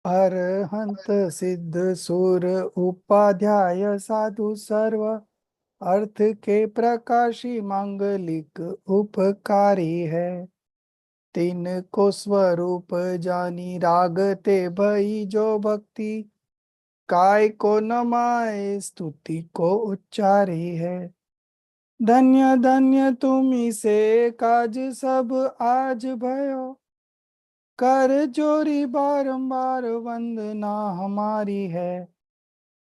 अरहंत सिद्ध सुर उपाध्याय साधु सर्व अर्थ के प्रकाशी मांगलिक उपकारी है। तीन को स्वरूप जानी रागते भई जो भक्ति काय को नमाए स्तुति को उच्चारी है। धन्य धन्य तुम्ही से काज सब आज भयो कर जोरी बारंबार वंदना हमारी है।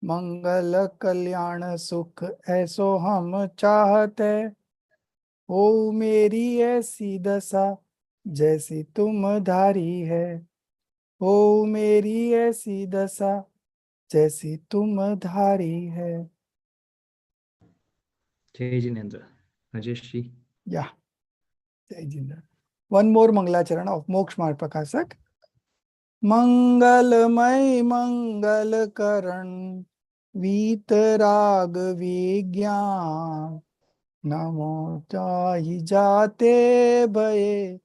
मंगल कल्याण सुख ऐसो हम चाहते हो मेरी ऐसी दशा जैसी तुम धारी है। हो मेरी ऐसी दशा जैसी तुम धारी है। जय जिनेन्द्र, राजेश जी। या जय जिनेन्द्र। वन मोर मंगलाचरण ऑफ मोक्ष मार्ग प्रकाशक। मंगलमय मंगल करण वीतराग विज्ञान नमो चाहि जाते भये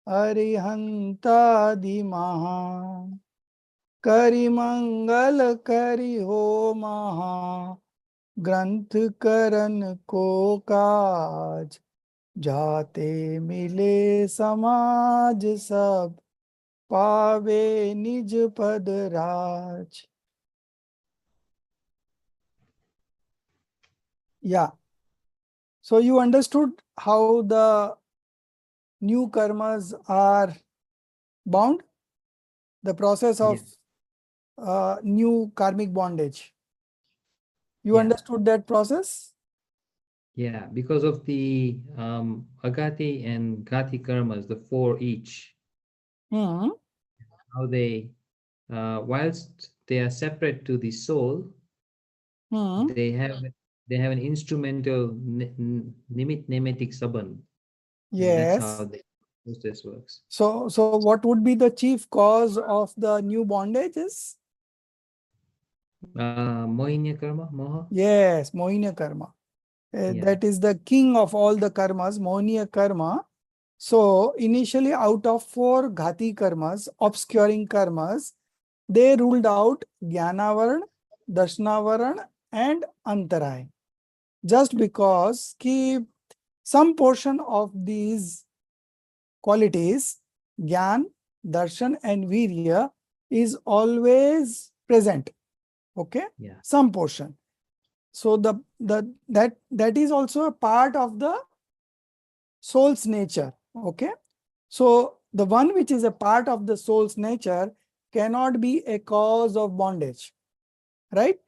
अरिहंतादि महान करि मंगल करि हो महा ग्रंथ करन को काज जाते मिले समाज सब पावे निज पद राज। Yeah. So you understood how the new karmas are bound, the process of new karmic bondage. You understood that process? Yeah, because of the agati and gati karmas, the four each, how they, whilst they are separate to the soul, they have an instrumental nimit nemetic saband. Yes. That's how the process works. So what would be the chief cause of the new bondages? Mohinya karma, moha. Yes, Mohinya karma. That is the king of all the karmas, Mohinya karma. So initially, out of four ghati karmas, obscuring karmas, they ruled out Jnanavaran, Dashnavaran, and Antaray. Just because some portion of these qualities, Jnana, Darshan, and Virya, is always present. Okay? Yeah. Some portion. So that is also a part of the soul's nature. Okay? So the one which is a part of the soul's nature cannot be a cause of bondage. Right?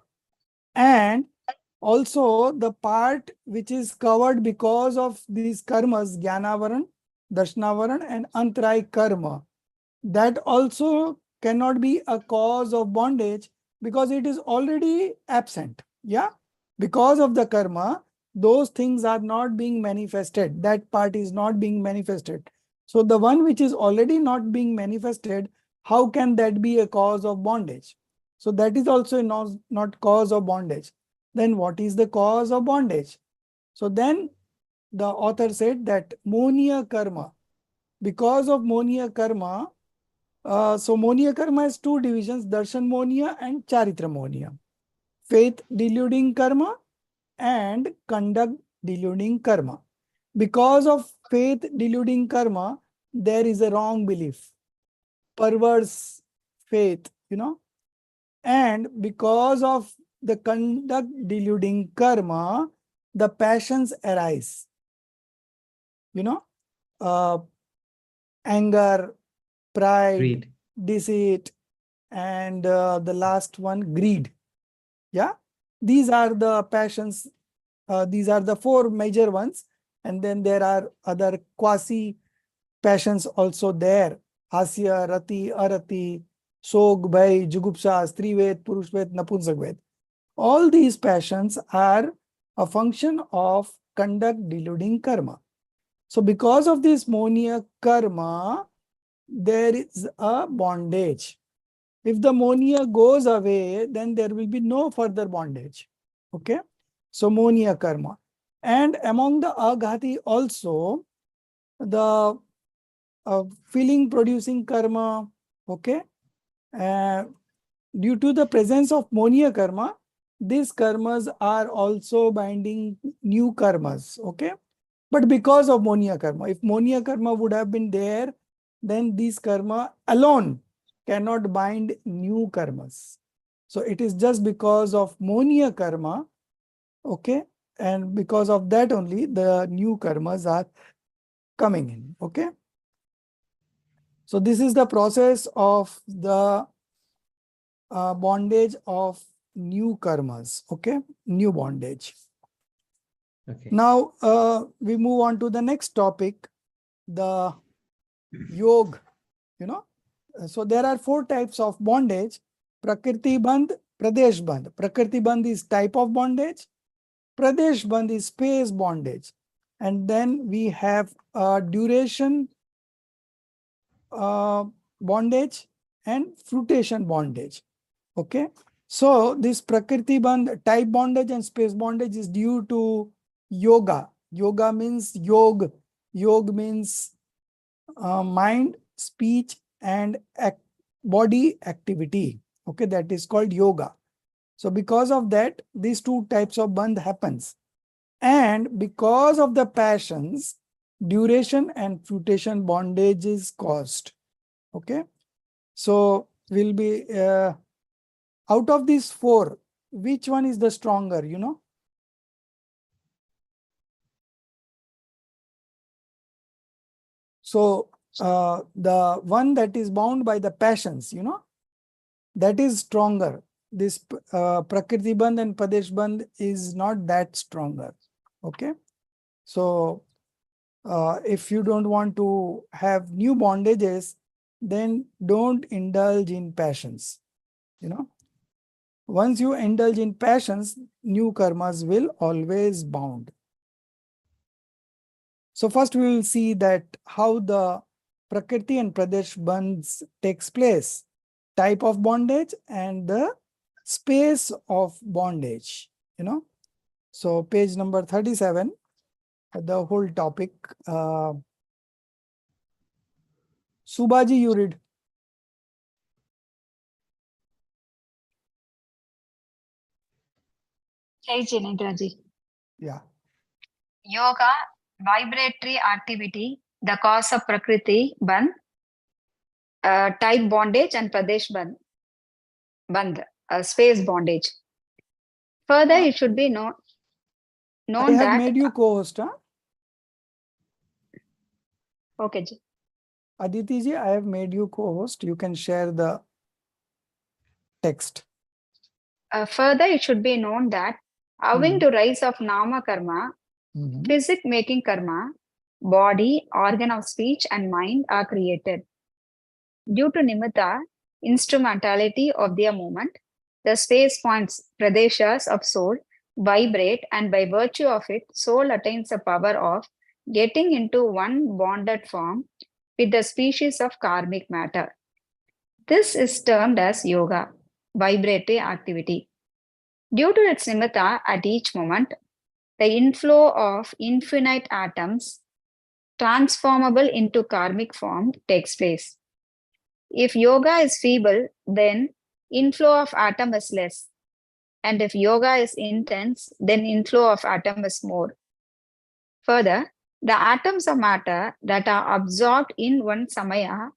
And also the part which is covered because of these karmas, Jnanavaran, Dashnavaran, and Antaray karma, that also cannot be a cause of bondage because it is already absent. Yeah? Because of the karma, those things are not being manifested. That part is not being manifested. So the one which is already not being manifested, how can that be a cause of bondage? So that is also not cause of bondage. Then what is the cause of bondage? So then the author said that Mohiya karma, because of Mohiya karma, so Mohiya karma has two divisions, Darshan Mohiya and Charitra Mohiya. Faith deluding karma and conduct deluding karma. Because of faith deluding karma, there is a wrong belief, perverse faith, and because of the conduct deluding karma, the passions arise. Anger, pride, Greed, deceit, and the last one, greed. Yeah, these are the passions. These are the four major ones, and then there are other quasi passions also there. Hasya, rati, arati, sog, bhai, jugupsa, strived, purushved, napunsakved. All these passions are a function of conduct deluding karma. So because of this Mohiya karma, there is a bondage. If the Mohiya goes away, then there will be no further bondage. Okay? So Mohiya karma. And among the aghati also, the feeling producing karma, okay? Due to the presence of Monia karma, these karmas are also binding new karmas, okay? But because of Monia karma, if Monia karma would have been there, then these karma alone cannot bind new karmas. So it is just because of Monia karma, okay? And because of that only the new karmas are coming in, okay? So this is the process of the bondage of new karmas, okay? New bondage. Okay. Now we move on to the next topic, the yoga, you know. So there are 4 types of bondage: Prakriti Bandh, Pradesh Bandh. Prakriti Bandh is type of bondage. Pradesh Bandh is space bondage. And then we have duration bondage and fruitation bondage. Okay. So this Prakriti Bandh, type bondage and space bondage is due to yoga. Yoga means yog. Yog means mind, speech, and body activity. Okay, that is called yoga. So because of that, these 2 types of bandh happens. And because of the passions, duration and fruitation bondage is caused. Okay. So we'll be out of these 4, which one is the stronger, you know? So the one that is bound by the passions, you know, that is stronger. This Prakriti Bandh and Pradesh Bandh is not that stronger. Okay. So if you don't want to have new bondages, then don't indulge in passions. You know, once you indulge in passions, new karmas will always bound. So first we will see that how the Prakriti and Pradesh bandhs takes place, type of bondage and the space of bondage, you know. So page number 37, the whole topic. Subhaji, you read. Hey, Jinedraji. Yeah. Yoga, vibratory activity, the cause of Prakriti Bandh, type bondage and Pradesh Bandh, space bondage. Further, it should be known I have that... made you co-host, huh? Okay, Ji. Aditi ji, I have made you co-host. You can share the text. Further, it should be known that owing to rise of Nama Karma, physic making karma, body, organ of speech and mind are created. Due to nimitta, instrumentality of their movement, the space points, pradeshas of soul, vibrate, and by virtue of it, soul attains the power of getting into one bonded form with the species of karmic matter. This is termed as yoga, vibratory activity. Due to its nimitta at each moment, the inflow of infinite atoms transformable into karmic form takes place. If yoga is feeble, then inflow of atom is less. And if yoga is intense, then inflow of atom is more. Further, the atoms of matter that are absorbed in one samaya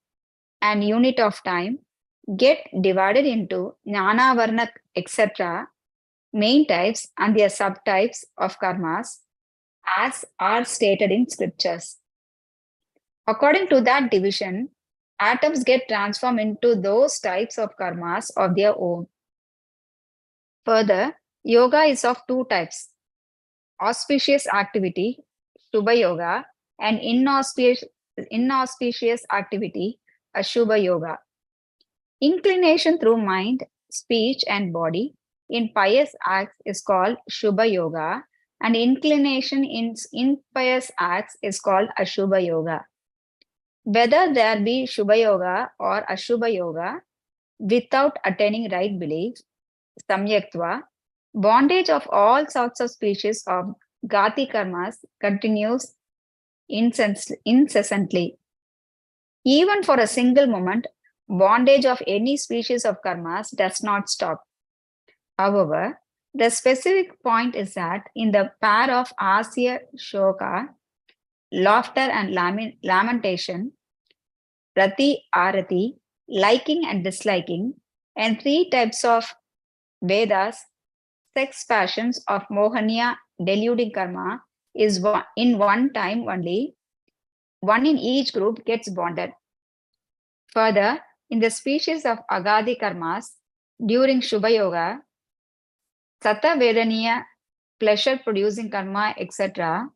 and unit of time get divided into jnana, varna, etc. main types and their subtypes of karmas as are stated in scriptures. According to that division, atoms get transformed into those types of karmas of their own. Further, yoga is of 2 types: auspicious activity, Shubha Yoga, and inauspicious activity, Ashubha Yoga. Inclination through mind, speech, and body in pious acts is called Shubha Yoga, and inclination in impious acts is called Ashubha Yoga. Whether there be Shubha Yoga or Ashubha Yoga, without attaining right belief, samyaktva, bondage of all sorts of species of gati karmas continues incessantly. Even for a single moment, bondage of any species of karmas does not stop. However, the specific point is that in the pair of asya, shoka, laughter and lamentation, rati, arati, liking and disliking, and three types of Vedas, sex passions of Mohaniya deluding karma is one, in one time only, one in each group gets bonded. Further, in the species of Agadi karmas, during Shubha Yoga, Sata Vedaniya, pleasure producing karma, etc.,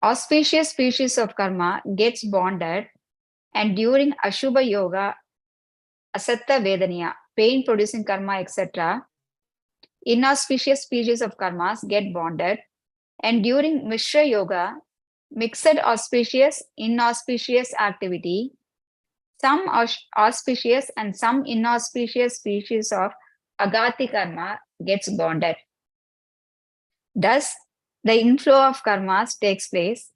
auspicious species of karma gets bonded, and during Ashubha Yoga, Asatta Vedaniya, pain producing karma, etc., inauspicious species of karmas get bonded, and during Mishra Yoga, mixed auspicious, inauspicious activity, some auspicious and some inauspicious species of agati karma gets bonded. Thus, the inflow of karmas takes place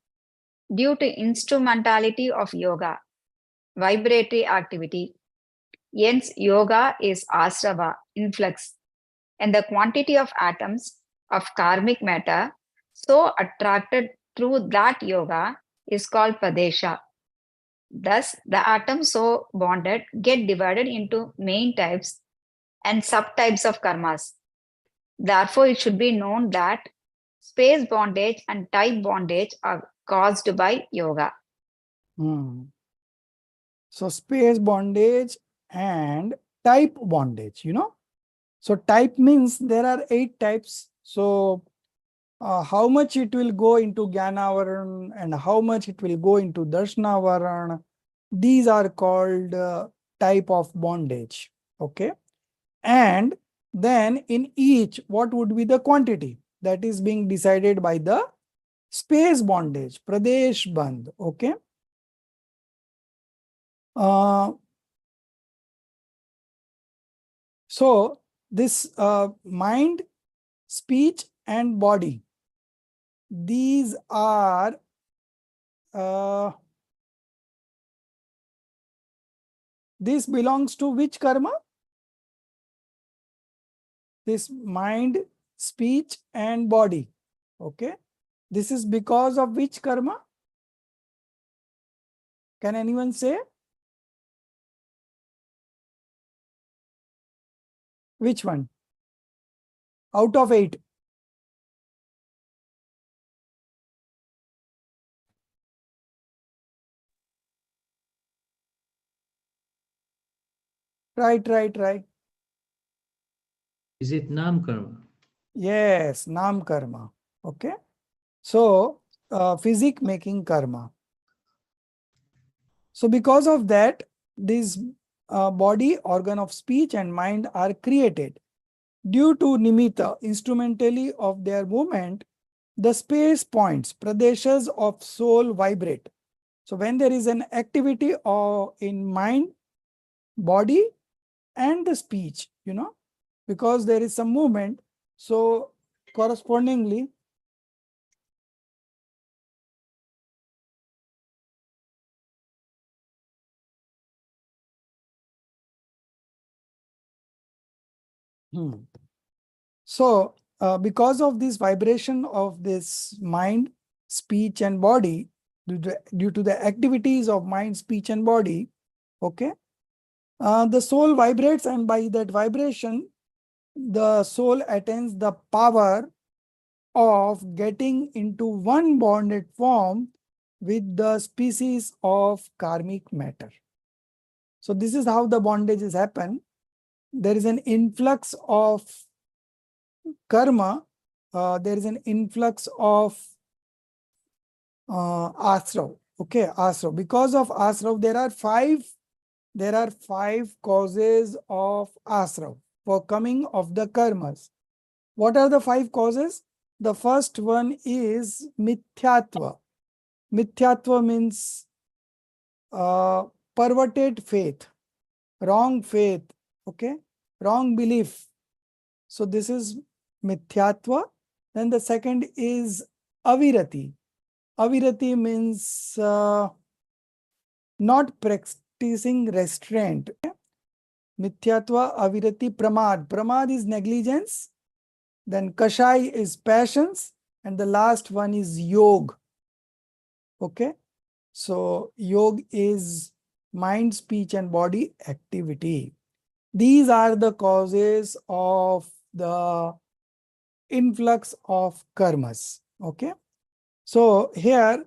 due to instrumentality of yoga, vibratory activity. Hence, yoga is asrava, influx, and the quantity of atoms of karmic matter so attracted through that yoga is called padesha. Thus, the atoms so bonded get divided into main types and subtypes of karmas. Therefore, it should be known that space bondage and type bondage are caused by yoga. So space bondage and type bondage, So type means there are 8 types. So how much it will go into Jnana Varan and how much it will go into Darshana Varan, these are called type of bondage. Okay. And then in each, what would be the quantity? That is being decided by the space bondage, Pradesh Bandh. Okay. So this mind, speech and body, these are this belongs to which karma? This mind, speech and body. Okay. This is because of which karma? Can anyone say? Which one? Out of 8. Right. Is it Nam karma? Yes, Nam karma. Okay. So, physic making karma. So, because of that, this body, organ of speech and mind are created. Due to nimitta, instrumentally of their movement, the space points, pradeshas of soul vibrate. So when there is an activity in mind, body and the speech, because there is some movement, so correspondingly, So, because of this vibration of this mind, speech and body, due to the activities of mind, speech and body, okay, the soul vibrates, and by that vibration, the soul attains the power of getting into one bonded form with the species of karmic matter. So this is how the bondages happen. There is an influx of karma, there is an influx of asrav. Okay, asrav. Because of asrav, there are five causes of asrav for coming of the karmas. What are the 5 causes? The first one is mithyatva. Mithyatva means perverted faith, wrong faith, okay, wrong belief. So this is mithyatva. Then the second is avirati. Avirati means not practicing restraint. Mithyatva, avirati, pramad. Pramad is negligence. Then kashai is passions. And the last one is yog. Okay. So yog is mind, speech, and body activity. These are the causes of the influx of karmas. Okay. So here,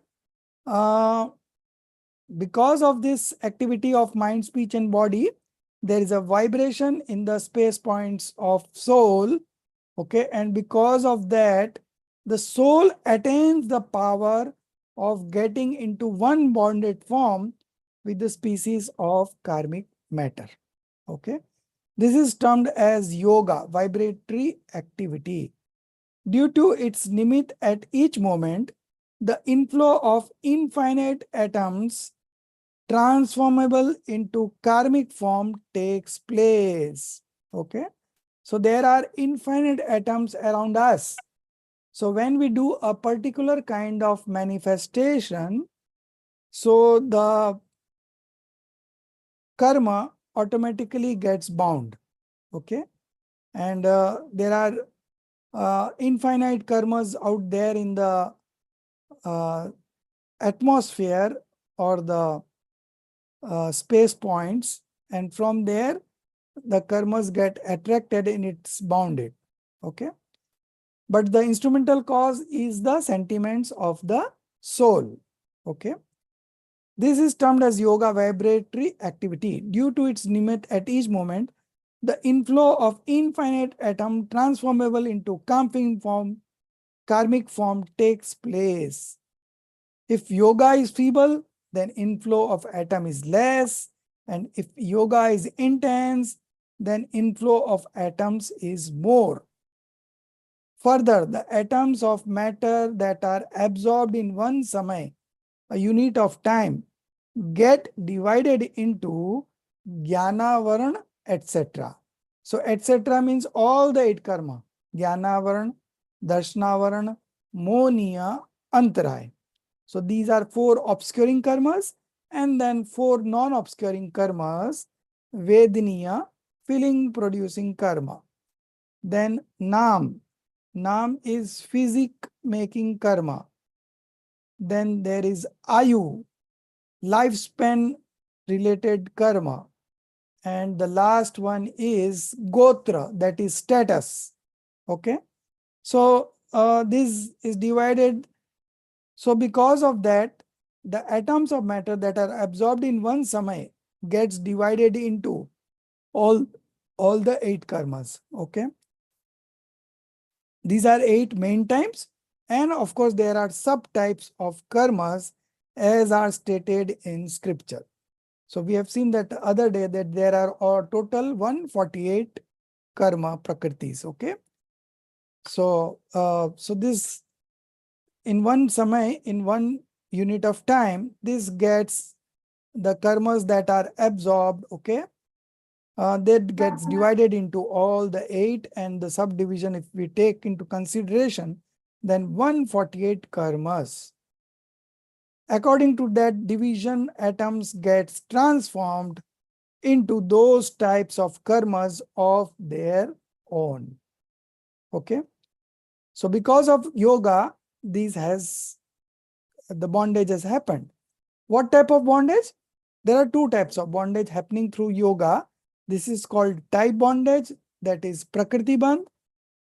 because of this activity of mind, speech, and body, there is a vibration in the space points of soul. Okay. And because of that, the soul attains the power of getting into one bonded form with the species of karmic matter. Okay. This is termed as yoga, vibratory activity. Due to its nimit at each moment, the inflow of infinite atoms transformable into karmic form takes place. Okay. So there are infinite atoms around us. So when we do a particular kind of manifestation, so the karma automatically gets bound. Okay. And there are infinite karmas out there in the atmosphere or the space points, and from there the karmas get attracted and it's bounded. Okay. But the instrumental cause is the sentiments of the soul. Okay. This is termed as yoga vibratory activity. Due to its nimit at each moment, the inflow of infinite atom transformable into karmic form takes place. If yoga is feeble, then inflow of atom is less. And if yoga is intense, then inflow of atoms is more. Further, the atoms of matter that are absorbed in one samay, a unit of time, get divided into jnana, varna, etc. So etc. means all the 8 karma. Jnana, varna, darshana, varna, monia, antaraya. So these are 4 obscuring karmas, and then 4 non-obscuring karmas, vedaniya, feeling producing karma. Then nam. Nam is physic making karma. Then there is ayu, lifespan related karma. And the last one is gotra, that is status. Okay. So this is divided. So because of that, the atoms of matter that are absorbed in one samay gets divided into all the 8 karmas. Okay. These are 8 main types. And of course, there are subtypes of karmas as are stated in scripture. So we have seen that the other day that there are total 148 karma prakritis. Okay. So, so this in one samay, in one unit of time, this gets the karmas that are absorbed. Okay. That gets divided into all the 8, and the subdivision, if we take into consideration, then 148 karmas. According to that division, atoms gets transformed into those types of karmas of their own. Okay. So because of yoga, the bondage has happened. What type of bondage? There are 2 types of bondage happening through yoga. This is called type bondage, that is Prakriti Bandh,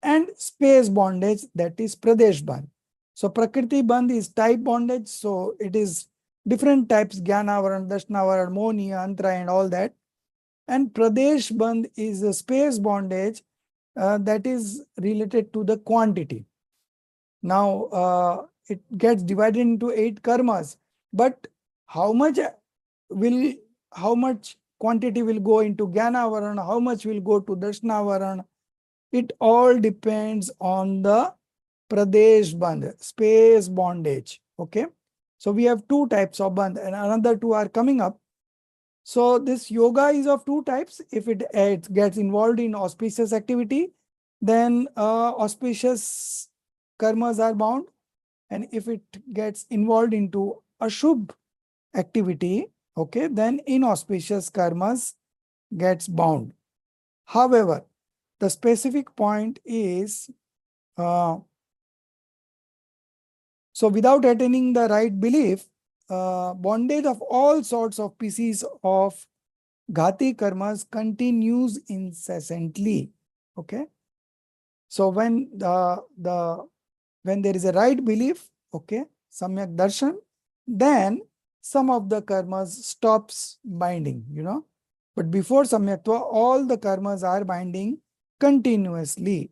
and space bondage, that is Pradesh Bandh. So Prakriti Bandh is type bondage, so it is different types, Jnana, Varana, Darshana, Varana, Monia, Antara, and all that. And Pradesh Bandh is a space bondage that is related to the quantity. Now, it gets divided into 8 karmas, but how much quantity will go into Jnana Varana, how much will go to Darshana Varana, it all depends on the Pradesh Bandh, space bondage. Okay. So we have 2 types of bandh, and another 2 are coming up. So this yoga is of 2 types. If it gets involved in auspicious activity, then auspicious karmas are bound. And if it gets involved into ashubh activity, okay, then inauspicious karmas gets bound. However, the specific point is, so without attaining the right belief, bondage of all sorts of species of Ghati karmas continues incessantly. Okay. So when when there is a right belief, okay, Samyak Darshan, then some of the karmas stops binding, But before Samyaktva, all the karmas are binding continuously.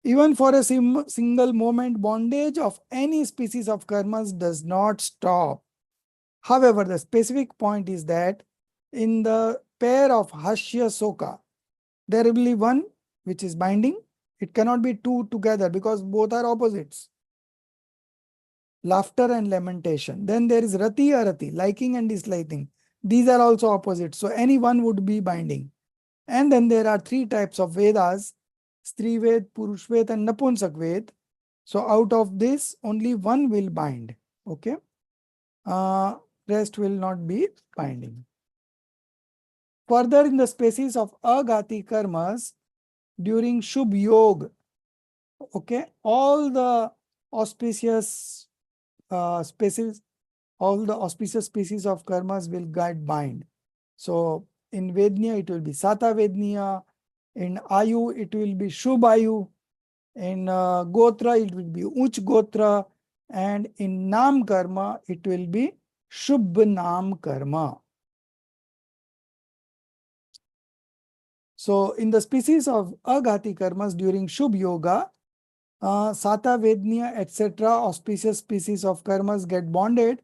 Even for a single moment, bondage of any species of karmas does not stop. However, the specific point is that in the pair of Hashya Soka, there will be one which is binding. It cannot be two together because both are opposites. Laughter and lamentation. Then there is Rati Arati, liking and disliking. These are also opposites. So any one would be binding. And then there are three types of Vedas: Stri Ved, Purush Ved, and Napunsak Ved. So out of this, only one will bind. Okay. Rest will not be binding. Further, in the species of Agati karmas, during Shubh Yog, okay, all the auspicious species, all the auspicious species of karmas will get bind. So in Vednya, it will be Sata Vednya. In Ayu, it will be Shubh Ayu. In Gotra, it will be Uch Gotra. And in Nam Karma, it will be Shubh Nam Karma. So in the species of Aghati karmas during Shubh Yoga, Sata Vednya, etc., auspicious species of karmas get bonded.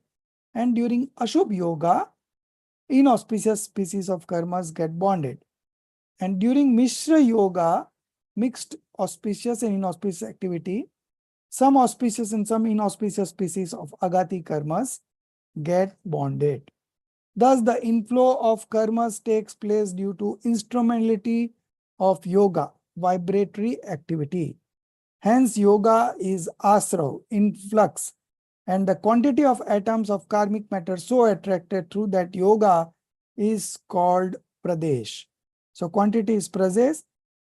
And during Ashubh Yoga, inauspicious species of karmas get bonded. And during Mishra Yoga, mixed auspicious and inauspicious activity, some auspicious and some inauspicious species of Agati karmas get bonded. Thus, the inflow of karmas takes place due to instrumentality of yoga, vibratory activity. Hence, yoga is asrav, influx, and the quantity of atoms of karmic matter so attracted through that yoga is called pradesh. So, quantity is pradesh.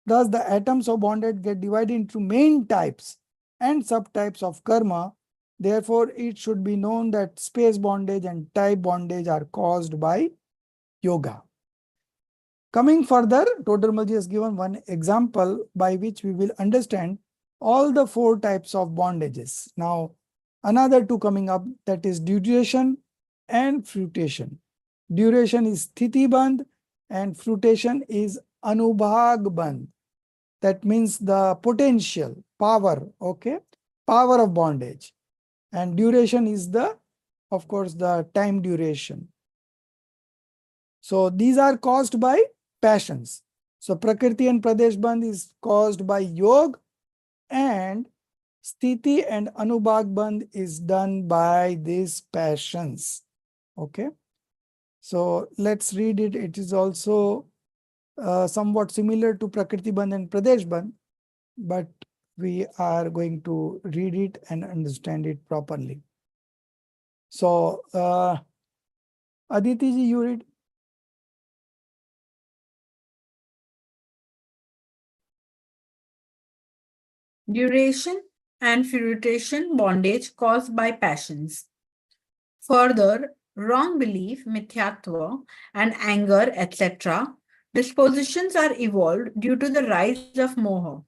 Thus, the atoms of bonded get divided into main types and subtypes of karma. Therefore, it should be known that space bondage and type bondage are caused by yoga. Coming further, Todarmalji has given one example by which we will understand all the four types of bondages. Now, another two coming up, that is duration and fruition. Duration is sthiti bandh and fruition is anubhag bandh. That means the potential, power, okay? Power of bondage. And duration is of course, the time duration. So these are caused by passions. So Prakriti and Pradesh Bandh is caused by Yoga, and Sthiti and Anubhag Bandh is done by these passions. Okay. So let's read it. It is also somewhat similar to Prakriti Bandh and Pradesh Bandh, but we are going to read it and understand it properly. So, Aditi ji, you read. Duration and fruition bondage caused by passions. Further, wrong belief, mithyatva, and anger, etc., dispositions are evolved due to the rise of moha.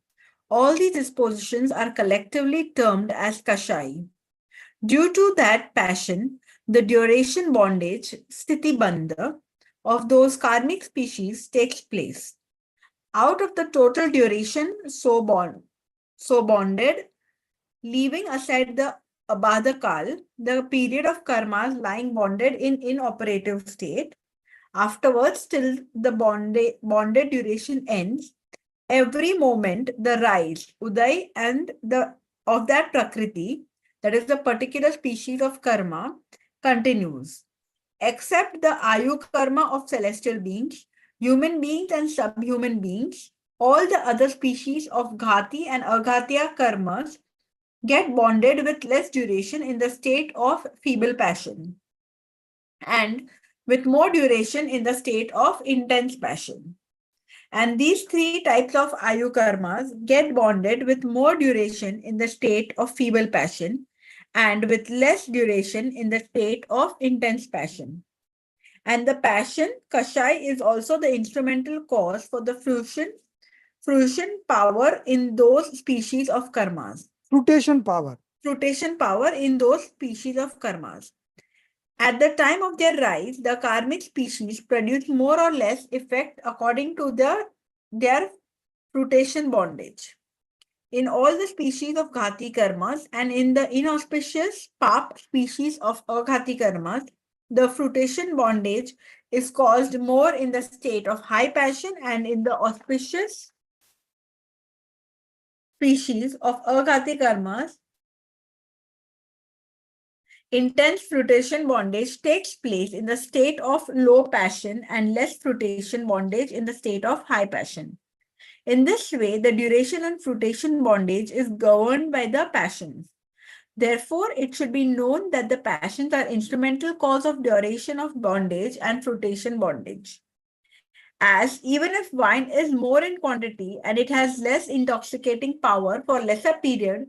All these dispositions are collectively termed as kashai. Due to that passion, the duration bondage, sthiti bandha, of those karmic species takes place. Out of the total duration so bonded, leaving aside the abadakal, the period of karmas lying bonded in inoperative state, afterwards till the bonded duration ends, every moment the rise, uday, and of that prakriti, that is the particular species of karma, continues. Except the ayu karma of celestial beings, human beings and subhuman beings, all the other species of ghati and aghatya karmas get bonded with less duration in the state of feeble passion. and with more duration in the state of intense passion. And these three types of ayu karmas get bonded with more duration in the state of feeble passion and with less duration in the state of intense passion. And the passion, kashai, is also the instrumental cause for the fruition power in those species of karmas. Fruition power. Fruition power in those species of karmas. At the time of their rise, the karmic species produce more or less effect according to their fruition bondage. In all the species of Ghati karmas and in the inauspicious pap species of Aghati karmas, the fruition bondage is caused more in the state of high passion, and in the auspicious species of Aghati karmas, intense fruition bondage takes place in the state of low passion and less fruition bondage in the state of high passion. In this way, the duration and fruition bondage is governed by the passions. Therefore, it should be known that the passions are instrumental cause of duration of bondage and fruition bondage. As even if wine is more in quantity and it has less intoxicating power for lesser period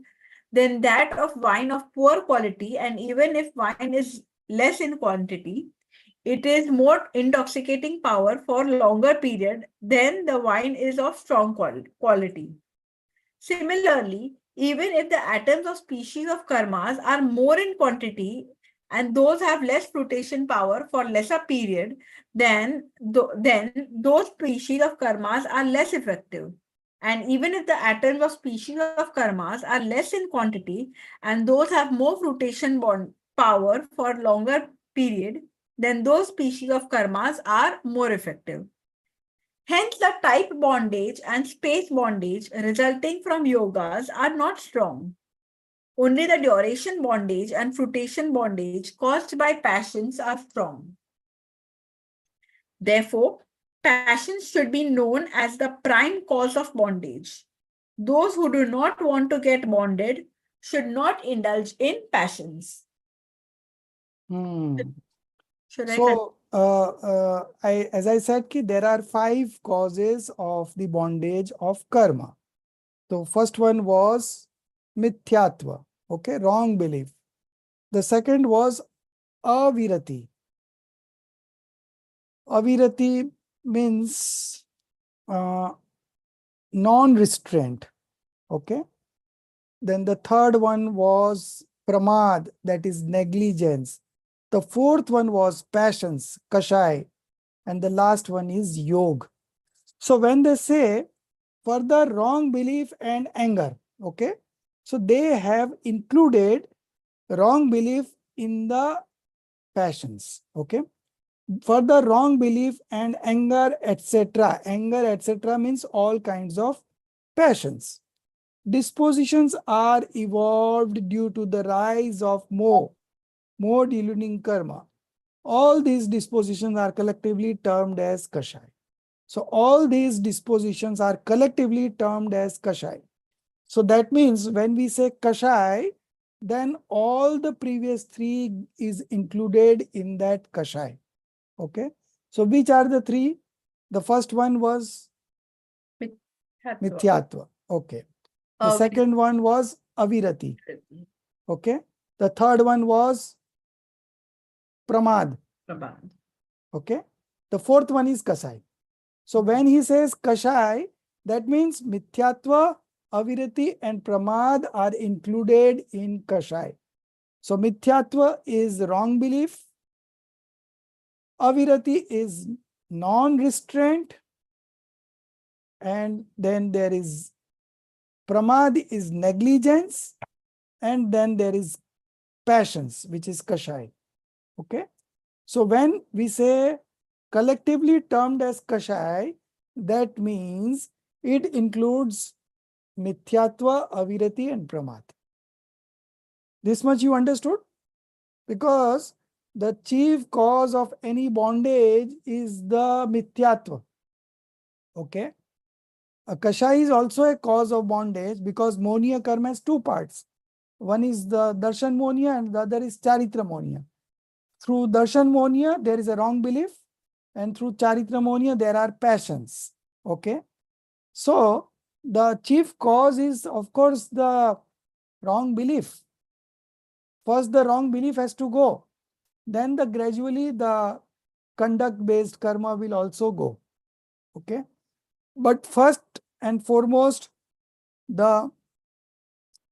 than that of wine of poor quality, and even if wine is less in quantity, it is more intoxicating power for longer period than the wine is of strong quality. Similarly, even if the atoms of species of karmas are more in quantity and those have less fruition power for lesser period, then those species of karmas are less effective. And even if the atoms of species of karmas are less in quantity and those have more fruition power for longer period, then those species of karmas are more effective. Hence, the type bondage and space bondage resulting from yogas are not strong. Only the duration bondage and fruition bondage caused by passions are strong. Therefore, passions should be known as the prime cause of bondage. Those who do not want to get bonded should not indulge in passions. Should I continue? So, as I said, there are 5 causes of the bondage of karma. So, first one was mithyatva, okay, wrong belief. The second was avirati. Avirati means non-restraint, okay. Then the third one was pramad, that is negligence. The fourth one was passions, kashai, and the last one is yog. So when they say further wrong belief and anger, okay, so they have included wrong belief in the passions, okay. Further wrong belief and anger, etc. Anger, etc. means all kinds of passions. Dispositions are evolved due to the rise of more deluding karma. All these dispositions are collectively termed as kashai. So all these dispositions are collectively termed as kashai. So that means when we say kashai, then all the previous 3 is included in that kashai. Okay. So which are the 3? The first one was mithyatva. Okay. The second one was avirati. Okay. The third one was pramad. Okay. The fourth one is kasai. So when he says kashai, that means mithyatva, avirati and pramad are included in kashai. So mithyatva is wrong belief. Avirati is non-restraint. And then there is pramad is negligence. And then there is passions, which is kashai. Okay. So when we say collectively termed as kashai, that means it includes mithyatva, avirati and pramad. This much you understood? Because the chief cause of any bondage is the mithyatva. Okay. A kashai is also a cause of bondage because monia karma has 2 parts. One is the darshan monia and the other is charitra monia. through darshan monia, there is a wrong belief, and through charitra monia, there are passions. Okay. So the chief cause is, of course, the wrong belief. First, the wrong belief has to go. Then gradually the conduct-based karma will also go. Okay. But first and foremost, the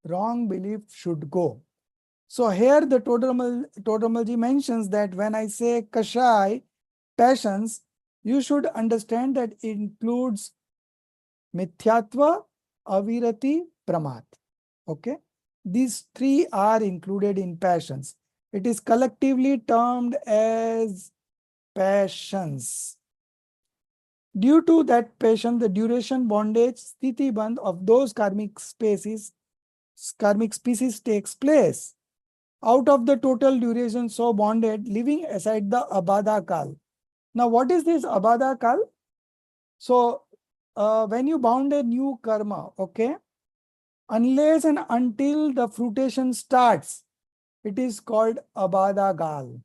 wrong belief should go. So here the Todramalji mentions that when I say kashai, passions, you should understand that it includes mithyatva, avirati, pramad. Okay. These three are included in passions. It is collectively termed as passions. Due to that passion, the duration, bondage, sthiti bandh of those karmic species takes place. Out of the total duration so bonded, leaving aside the abada kal. Now, what is this abada kal? So, when you bound a new karma, okay, unless and until the fruition starts, it is called abada kal.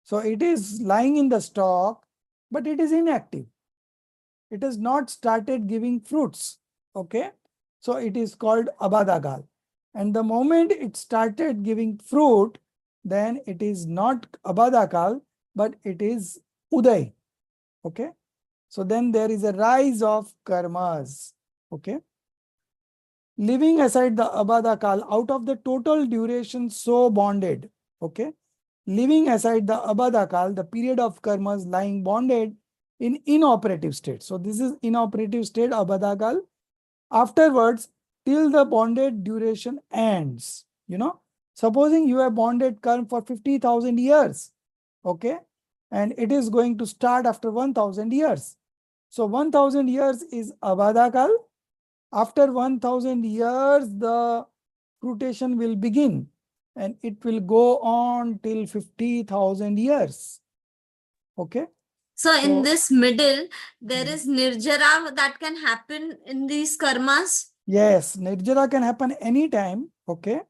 So, it is lying in the stock, but it is inactive. It has not started giving fruits. Okay. So it is called abadagal. And the moment it started giving fruit, then it is not abadakal, but it is uday. Okay. So then there is a rise of karmas. Okay. Leaving aside the abadakal, out of the total duration so bonded. Okay. Leaving aside the abadakal, the period of karmas lying bonded in inoperative state. So this is inoperative state, abadakal. Afterwards, till the bonded duration ends. Supposing you have bonded karma for 50,000 years, okay, and it is going to start after 1,000 years. So 1,000 years is abadakal. After 1,000 years, the fruition will begin, and it will go on till 50,000 years. Okay. So in this middle, there is nirjara that can happen in these karmas? Yes, nirjara can happen anytime. Okay.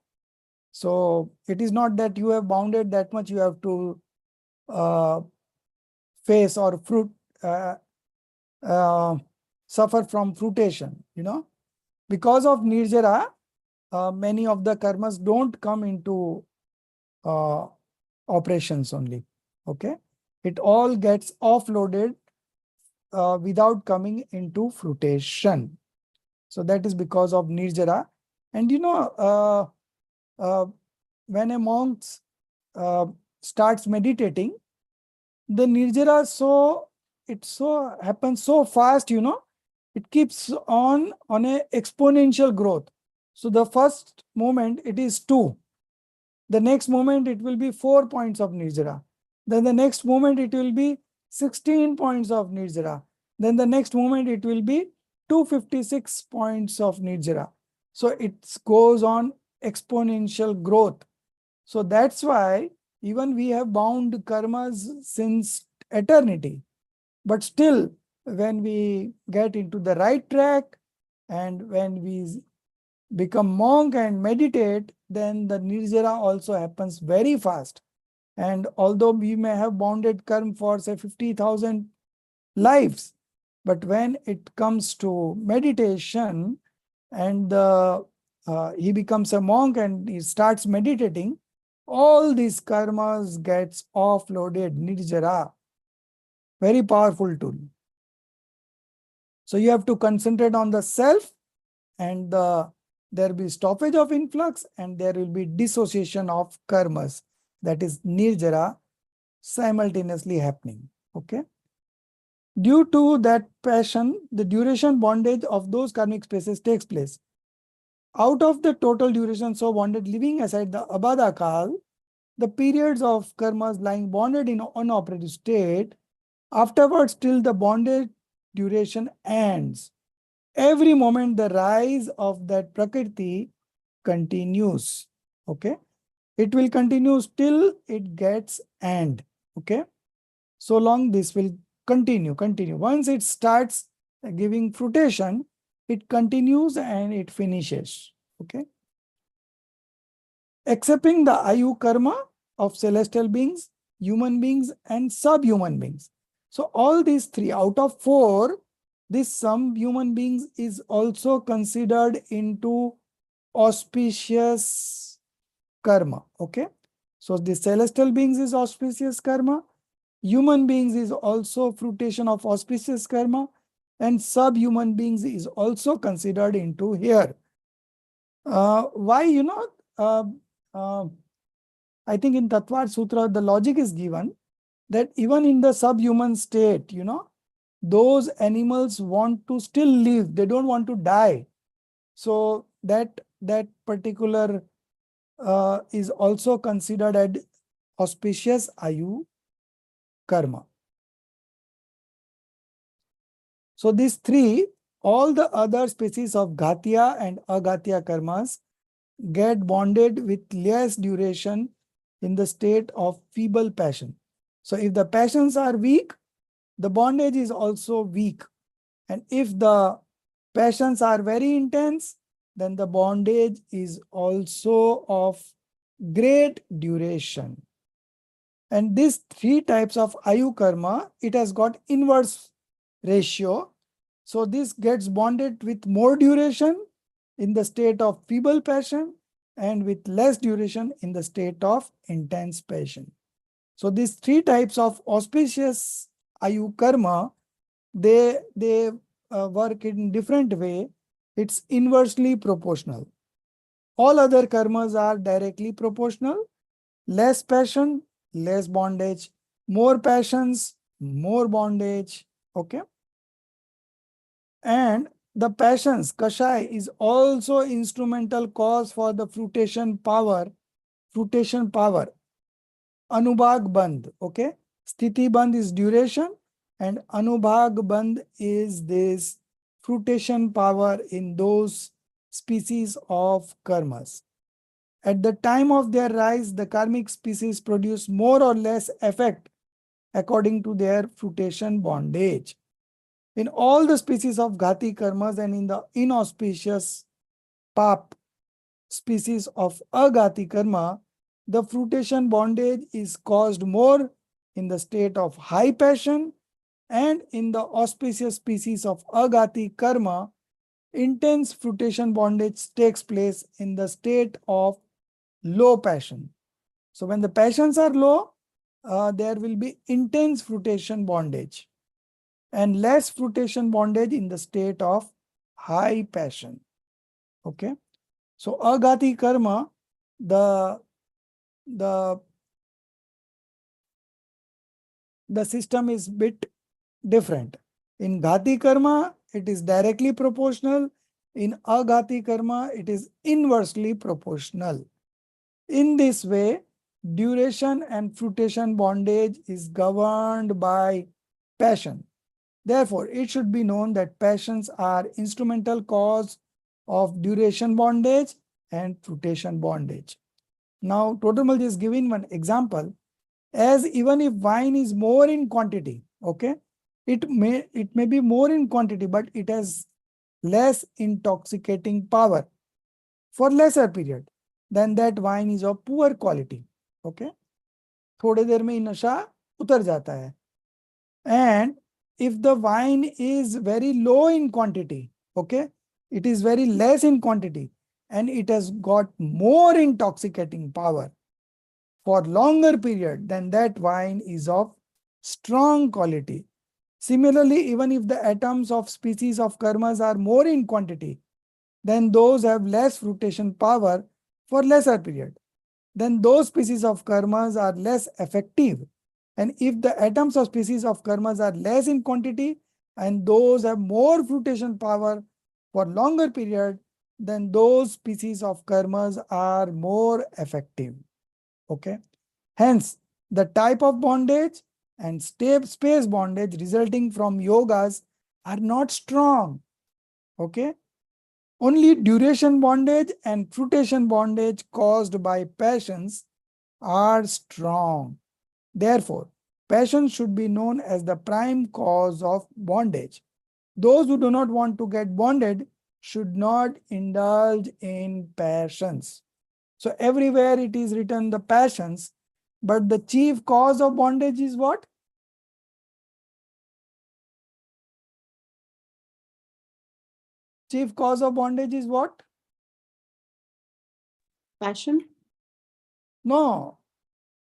So it is not that you have bounded that much, you have to face or suffer from fruition, Because of nirjara, many of the karmas don't come into operations only. Okay. It all gets offloaded without coming into fruition. So that is because of nirjara. And when a monk starts meditating, the nirjara it happens so fast, it keeps on a exponential growth. So the first moment it is 2. The next moment it will be 4 points of nirjara. Then the next moment it will be 16 points of nirjara. Then the next moment it will be 256 points of nirjara. So it goes on exponential growth. So that's why even we have bound karmas since eternity. But still, when we get into the right track and when we become monk and meditate, then the nirjara also happens very fast. And although we may have bounded karma for say 50,000 lives, but when it comes to meditation and he becomes a monk and he starts meditating, all these karmas gets offloaded, nirjara. Very powerful tool. So you have to concentrate on the self, and there will be stoppage of influx, and there will be dissociation of karmas. That is nirjara simultaneously happening. Okay. Due to that passion, the duration bondage of those karmic spaces takes place. Out of the total duration so bonded, leaving aside the abadakal, the periods of karmas lying bonded in unoperative state, afterwards till the bonded duration ends. Every moment the rise of that prakriti continues. Okay. It will continue till it gets end. Okay. So long this will continue. Once it starts giving fruition, it continues and it finishes. Okay. Accepting the ayu karma of celestial beings, human beings, and subhuman beings. So all these three out of four, this some human beings is also considered into auspicious karma. Okay. So the celestial beings is auspicious karma. Human beings is also fruition of auspicious karma, and subhuman beings is also considered into here. Why, uh, uh, I think in Tattva Sutra, the logic is given that even in the subhuman state, those animals want to still live. They don't want to die. So that particular is also considered as auspicious ayu karma. So these three, all the other species of Ghatiya and Aghatiya karmas get bonded with less duration in the state of feeble passion. So if the passions are weak, the bondage is also weak. And if the passions are very intense, then the bondage is also of great duration. And these three types of ayu karma, it has got inverse ratio. So this gets bonded with more duration in the state of feeble passion and with less duration in the state of intense passion. So these three types of auspicious ayu karma, they work in different way. It's inversely proportional. All other karmas are directly proportional. Less passion, less bondage. More passions, more bondage. Okay. And the passions, kashai, is also instrumental cause for the fruition power. Anubhag bandh. Okay. Sthiti bandh is duration, and anubhag bandh is this fruition power in those species of karmas. At the time of their rise, the karmic species produce more or less effect according to their fruition bondage. In all the species of Ghati karmas and in the inauspicious pap species of Aghati karma, the fruition bondage is caused more in the state of high passion, and in the auspicious species of Aghati karma, intense fruition bondage takes place in the state of low passion. So when the passions are low, there will be intense fruition bondage and less fruition bondage in the state of high passion. Okay. So Aghati karma, the system is bit different. In Ghati karma, it is directly proportional. In Aghati karma, it is inversely proportional. In this way, duration and fruition bondage is governed by passion. Therefore, it should be known that passions are instrumental cause of duration bondage and fruition bondage. Now, Totemal is giving one example. As even if wine is more in quantity, okay, it may be more in quantity, but it has less intoxicating power for lesser period, then that wine is of poor quality. Okay, थोड़े देर में नशा उतर जाता है. And if the wine is very low in quantity, okay, it is very less in quantity and it has got more intoxicating power for longer period, then that wine is of strong quality. Similarly, even if the atoms of species of karmas are more in quantity, then those have less fruition power for lesser period. Then those species of karmas are less effective. And if the atoms of species of karmas are less in quantity and those have more fruition power for longer period, then those species of karmas are more effective. Okay. Hence, the type of bondage and space bondage resulting from yogas are not strong. Okay. Only duration bondage and fruition bondage caused by passions are strong. Therefore, passion should be known as the prime cause of bondage. Those who do not want to get bonded should not indulge in passions. So everywhere it is written the passions, But the chief cause of bondage is what? Chief cause of bondage is what? Passion? No.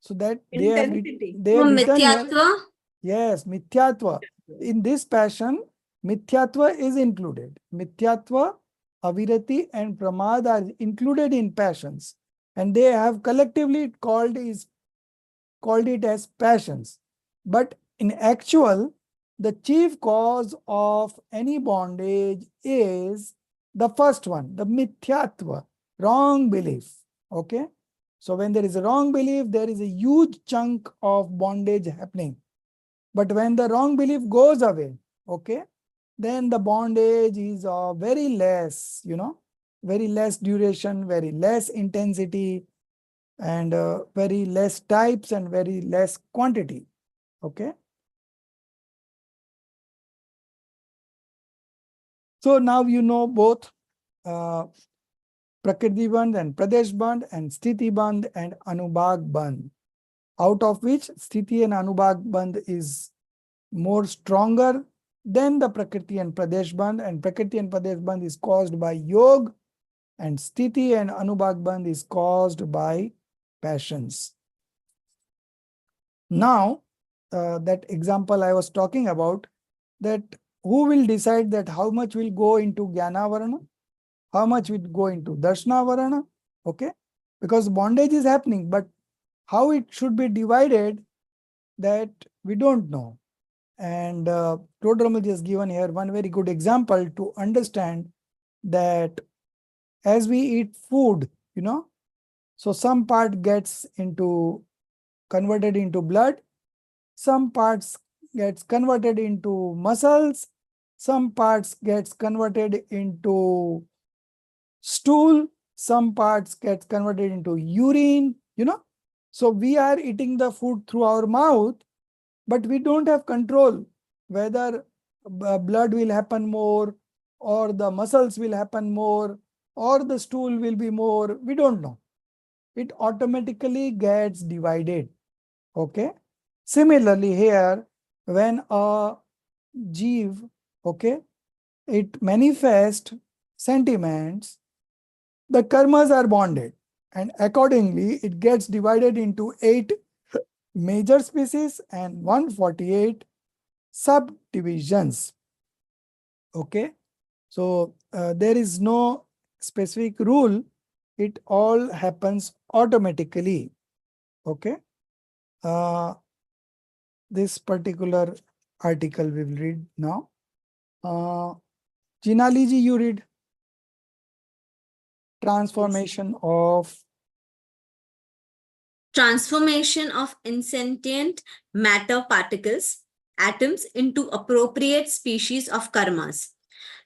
So that they have Intensity. written here. Mithyatva. Yes, mithyatva. In this passion, mithyatva is included. Mithyatva, avirati, and pramad are included in passions, and they have collectively called it as passions. But in actual, the chief cause of any bondage is the first one, the mithyatva, wrong belief. Okay. So when there is a wrong belief, there is a huge chunk of bondage happening. But when the wrong belief goes away, okay, then the bondage is very less, very less duration, very less intensity, and very less types and very less quantity. Okay. So now you know both Prakriti Bandh and Pradesh Bandh and Sthiti Bandh and Anubhag Bandh, out of which Sthiti and Anubhag Bandh is more stronger than the Prakriti and Pradesh Bandh, and Prakriti and Pradesh Bandh is caused by Yog, and Sthiti and Anubhag Bandh is caused by passions. Now, that example I was talking about, that who will decide that how much will go into Jnana Varana, how much will go into Darshana Varana, okay? Because bondage is happening, but how it should be divided, that we don't know. And Todramal has given here one very good example to understand that as we eat food, so some part gets converted into blood, some parts gets converted into muscles, some parts gets converted into stool, some parts gets converted into urine, So we are eating the food through our mouth, but we don't have control whether blood will happen more, or the muscles will happen more, or the stool will be more. We don't know. It automatically gets divided. Okay. Similarly here, when a jeev, okay, it manifests sentiments, the karmas are bonded, and accordingly it gets divided into 8 major species and 148 subdivisions. Okay. So there is no specific rule. It all happens automatically. Okay. This particular article we will read now. Jinali ji, you read. Transformation of Insentient matter particles, atoms, into appropriate species of karmas.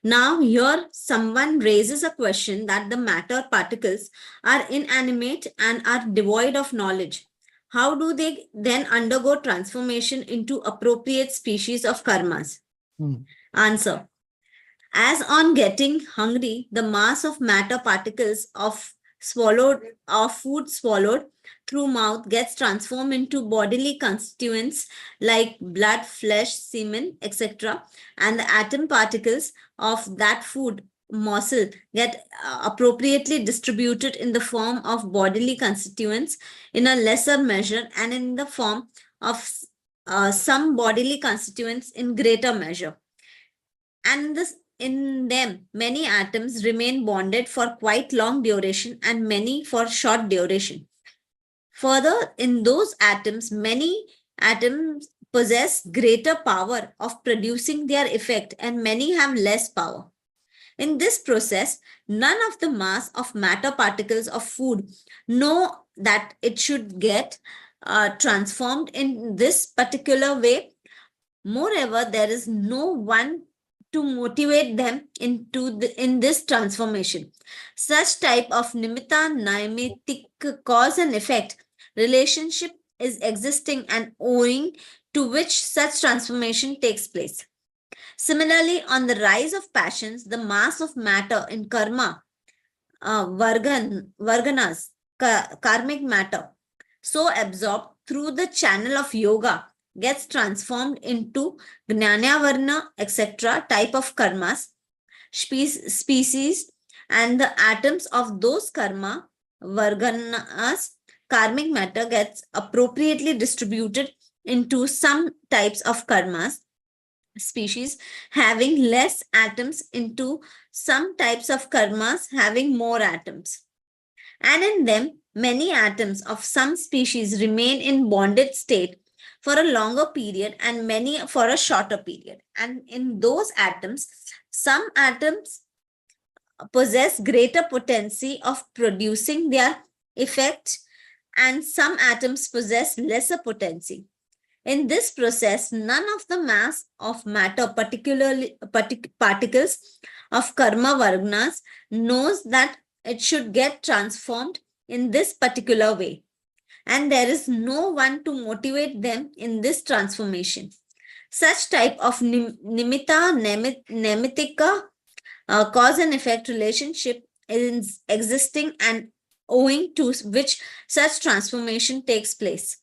Now here someone raises a question that the matter particles are inanimate and are devoid of knowledge. How do they then undergo transformation into appropriate species of karmas? Answer. As on getting hungry, the mass of matter particles of food swallowed through mouth gets transformed into bodily constituents like blood, flesh, semen, etc. And the atom particles of that food morsel get appropriately distributed in the form of bodily constituents in a lesser measure, and in the form of some bodily constituents in greater measure. And in them, many atoms remain bonded for quite long duration and many for short duration. Further, in those atoms, many atoms possess greater power of producing their effect and many have less power. In this process, none of the mass of matter particles of food know that it should get transformed in this particular way. Moreover, there is no one to motivate them in this transformation. Such type of nimitta naimetic cause and effect relationship is existing and owing to which such transformation takes place. Similarly, on the rise of passions, the mass of matter in karma, varganas, karmic matter, so absorbed through the channel of yoga, gets transformed into Gnana Varna, etc. type of karmas, species, and the atoms of those karma varganas, karmic matter gets appropriately distributed into some types of karmas, species having less atoms, into some types of karmas having more atoms. And in them, many atoms of some species remain in bonded state for a longer period and many for a shorter period. And in those atoms, some atoms possess greater potency of producing their effect, and some atoms possess lesser potency. In this process, none of the mass of matter, particularly particles of karma varganas, knows that it should get transformed in this particular way. And there is no one to motivate them in this transformation. Such type of nimitta, nemitika, cause and effect relationship is existing, and owing to which such transformation takes place.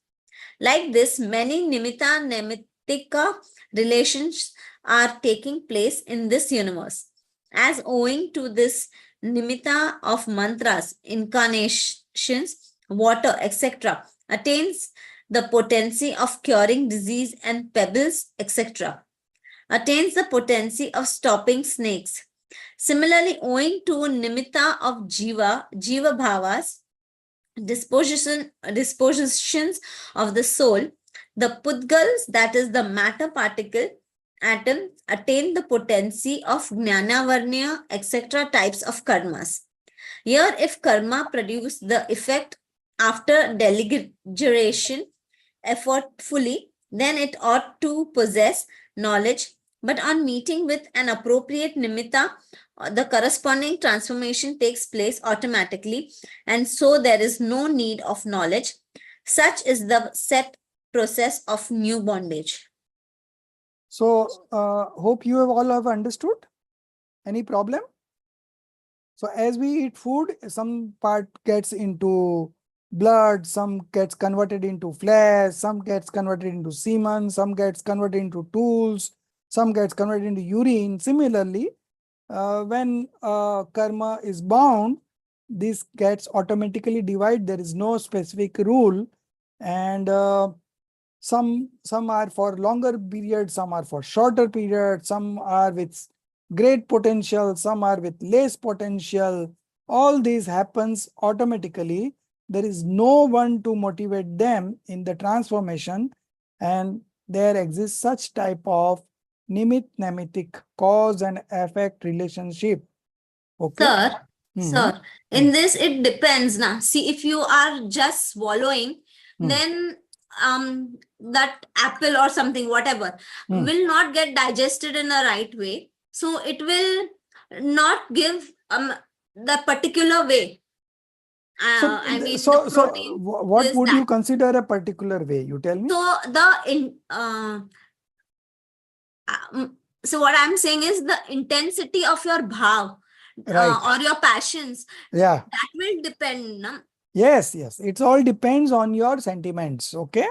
Like this, many nimitta nemitika relations are taking place in this universe. As owing to this nimitta of mantras, incarnations, water, etc., attains the potency of curing disease, and pebbles, etc., attains the potency of stopping snakes. Similarly, owing to nimitta of jiva bhavas, dispositions of the soul, the pudgals, that is the matter particle atom, attain the potency of jnana varnya, etc. types of karmas. Here, if karma produce the effect after deliberation effortfully, then it ought to possess knowledge. But on meeting with an appropriate nimitta, the corresponding transformation takes place automatically, and so there is no need of knowledge. Such is the set process of new bondage. So, hope you have all have understood. Any problem? So, as we eat food, some part gets into blood, some gets converted into flesh, some gets converted into semen, some gets converted into tools, some gets converted into urine. Similarly, when karma is bound, this gets automatically divided. There is no specific rule, and some are for longer period, some are for shorter period, some are with great potential, some are with less potential. All these happens automatically. There is no one to motivate them in the transformation, and there exists such type of nimitic cause and effect relationship. Okay. Sir, in this it depends now. See, if you are just swallowing, then that apple or something, whatever, will not get digested in a right way. So it will not give the particular way. I mean, so protein, what would you consider a particular way? You tell me. So so what I'm saying is the intensity of your bhav, or your passions, that will depend. No? Yes, it all depends on your sentiments. Okay,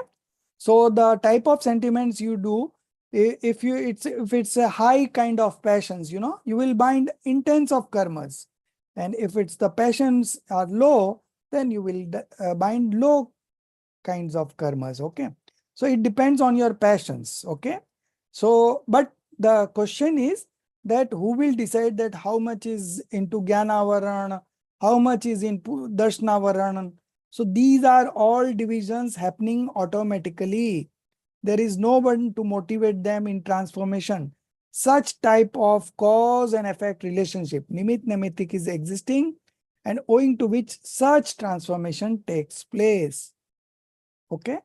so the type of sentiments you do, if it's a high kind of passions, you will bind intense of karmas, and if it's the passions are low, then you will bind low kinds of karmas. Okay, so it depends on your passions. Okay, so but the question is that who will decide that how much is into Jnana Varana, how much is in Darshana Varana. So these are all divisions happening automatically. There is no one to motivate them in transformation. Such type of cause and effect relationship, nimit nemitic, is existing, and owing to which such transformation takes place. Okay.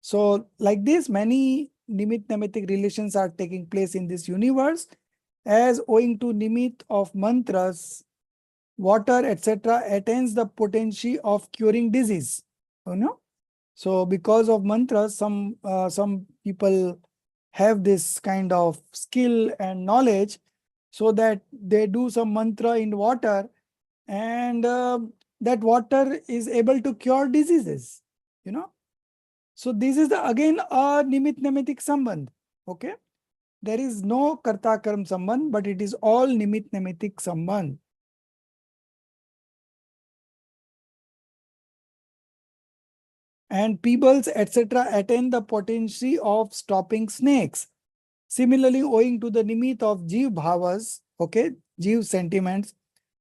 So like this, many nimit nemitic relations are taking place in this universe, as owing to nimit of mantras, water, etc., attains the potency of curing disease. So because of mantras, some people have this kind of skill and knowledge, so that they do some mantra in water, and that water is able to cure diseases. you know. So this is the again a nimit nemitic sambandh. Okay. There is no karta karm sambandh, but it is all nimit nemitic sambandh. And peoples, etc., attain the potency of stopping snakes. Similarly, owing to the nimit of Jeev bhavas, okay, Jeev sentiments,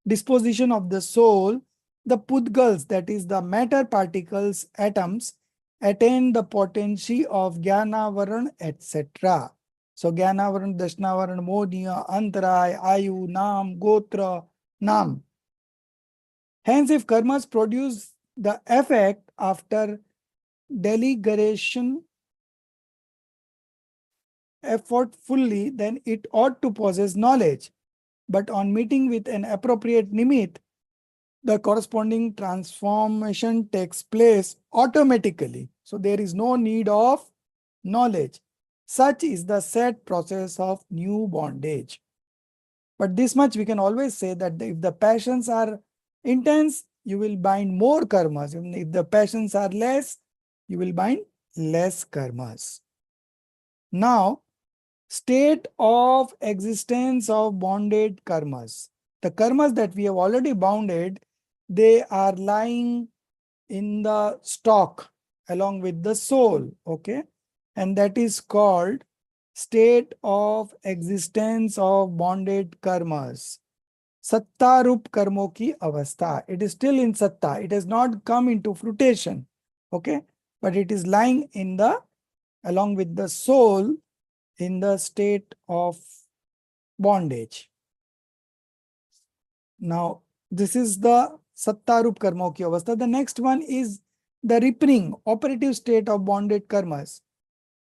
disposition of the soul, the pudgals, that is the matter particles, atoms, attain the potency of Jnanavaran, etc. So Jnanavaran, Dashnavaran, Moniya, Antaray, Ayu, Nam, Gotra, Nam. Hence, if karmas produce the effect after deliberation effortfully, then it ought to possess knowledge. But on meeting with an appropriate nimit, the corresponding transformation takes place automatically. So there is no need of knowledge. Such is the set process of new bondage. But this much we can always say, that if the passions are intense, you will bind more karmas. If the passions are less, you will bind less karmas. Now, state of existence of bonded karmas. The karmas that we have already bounded, they are lying in the stock along with the soul, okay? And that is called state of existence of bonded karmas. Satta rup karmo ki avastha. It is still in satta. It has not come into fruition, okay? But it is lying in the, along with the soul, in the state of bondage. Now, this is the Sattarup Karma ki avastha. The next one is the ripening, operative state of bonded karmas.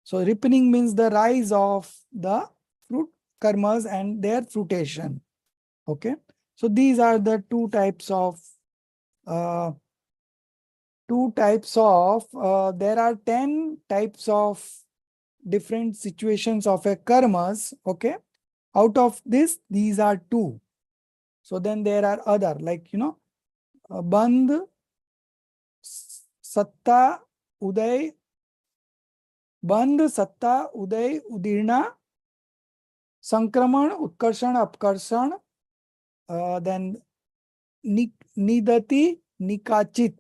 So, ripening means the rise of the fruit karmas and their fruition. Okay. So, these are the two types of there are 10 types of different situations of a karmas. Okay. Out of this, these are 2. So then there are other, like, bandh, satta, uday, bandh, satta, uday, udirna, sankraman, utkarshan, apkarshan, then nidati, nikachit.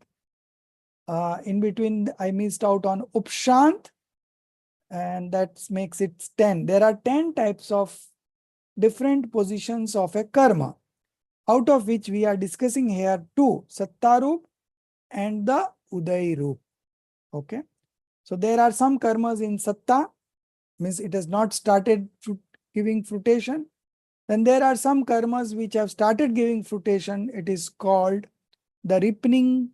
In between, I missed out on upshant, and that makes it 10. There are 10 types of different positions of a karma, out of which we are discussing here 2, Sattarup and the Uday Rup. Okay. So there are some karmas in Satta, means it has not started giving fruition. Then there are some karmas which have started giving fruition. It is called the ripening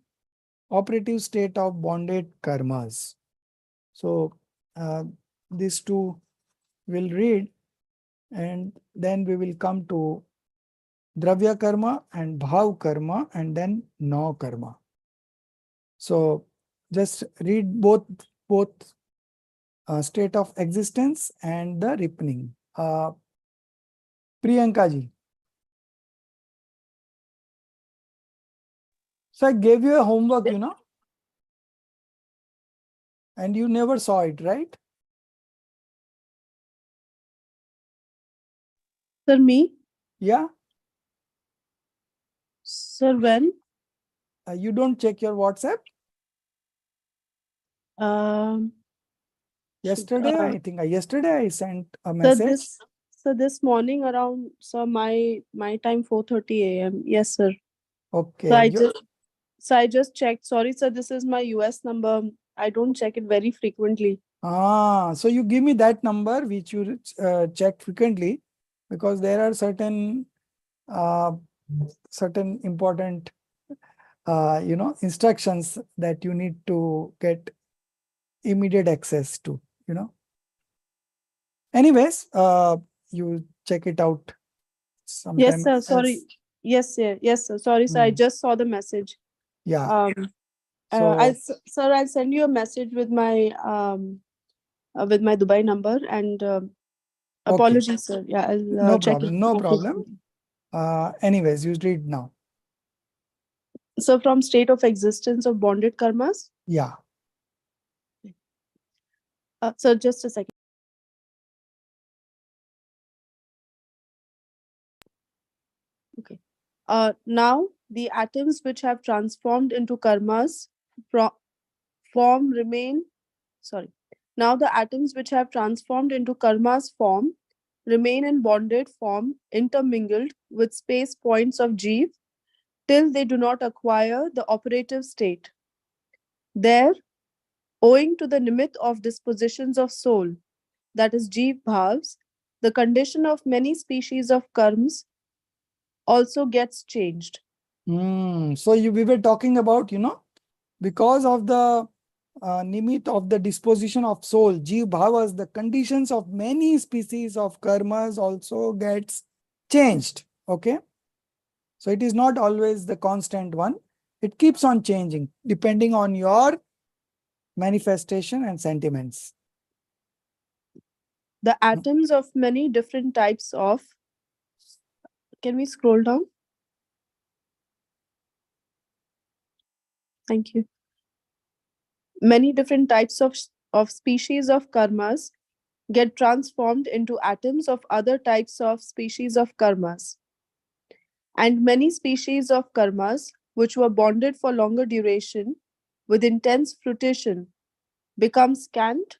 operative state of bonded karmas. So these 2 will read, and then we will come to Dravya karma and Bhav karma, and then No karma. So just read both state of existence and the ripening. Priyanka ji. So I gave you a homework, and you never saw it, right? Sir, me? Yeah. Sir, when? You don't check your WhatsApp? Yesterday, I think yesterday I sent a message. So this morning around, sir, my time 4:30 a.m. Yes, sir. Okay. So I just checked. Sorry, sir, this is my US number. I don't check it very frequently. So you give me that number which you check frequently, because there are certain important instructions that you need to get immediate access to, Anyways, you check it out sometime. Yes, sir. Sorry. Yes, sir. Yes, sir. Sorry, sir. I just saw the message. Yeah. I'll send you a message with my Dubai number, and apologies, sir. Yeah, I'll no check problem. it. No problem. Anyways, you read now. So from state of existence of bonded karmas. Yeah. So just a second. Okay. Now the atoms which have transformed into karmas form remain. Sorry. Now the atoms which have transformed into karma's form remain in bonded form, intermingled with space points of Jeev till they do not acquire the operative state. There, owing to the nimit of dispositions of soul, that is Jeev Bhavs, the condition of many species of karms also gets changed. So we were talking about, because of the nimit of the disposition of soul, Jeev Bhavas, the conditions of many species of karmas also gets changed. Okay. So it is not always the constant one. It keeps on changing depending on your manifestation and sentiments. The atoms of many different types of. Can we scroll down? Thank you. Many different types of species of karmas get transformed into atoms of other types of species of karmas. And many species of karmas, which were bonded for longer duration with intense fruition, become scant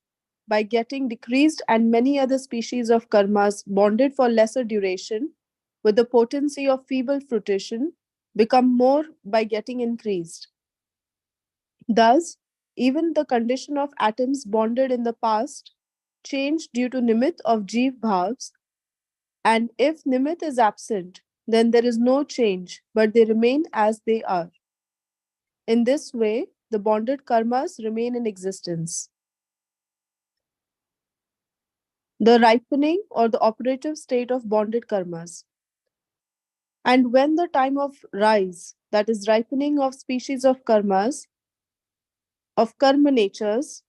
by getting decreased, and many other species of karmas bonded for lesser duration with the potency of feeble fruition become more by getting increased. Thus, even the condition of atoms bonded in the past change due to nimit of Jeev Bhavs, and if nimit is absent, then there is no change, but they remain as they are. In this way, the bonded karmas remain in existence. The ripening or the operative state of bonded karmas. And when the time of rise, that is ripening of species of karmas, of karma natures,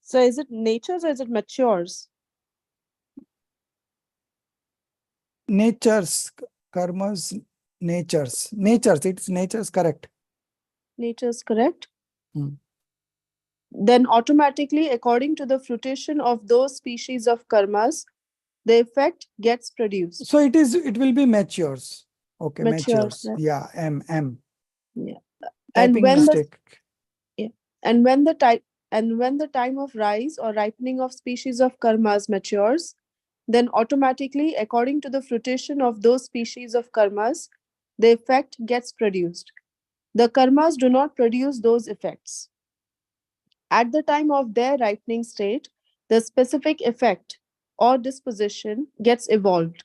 so is it natures or is it matures? Natures, karmas, natures. It's natures, correct. Natures, correct? Hmm. Then automatically, according to the fruition of those species of karmas, the effect gets produced. So it will be matures. Okay, Matures, matures. right? Yeah, M. Yeah. Typing mistake. And when the time of rise or ripening of species of karmas matures, then automatically, according to the fruition of those species of karmas, the effect gets produced. The karmas do not produce those effects. At the time of their ripening state, the specific effect or disposition gets evolved.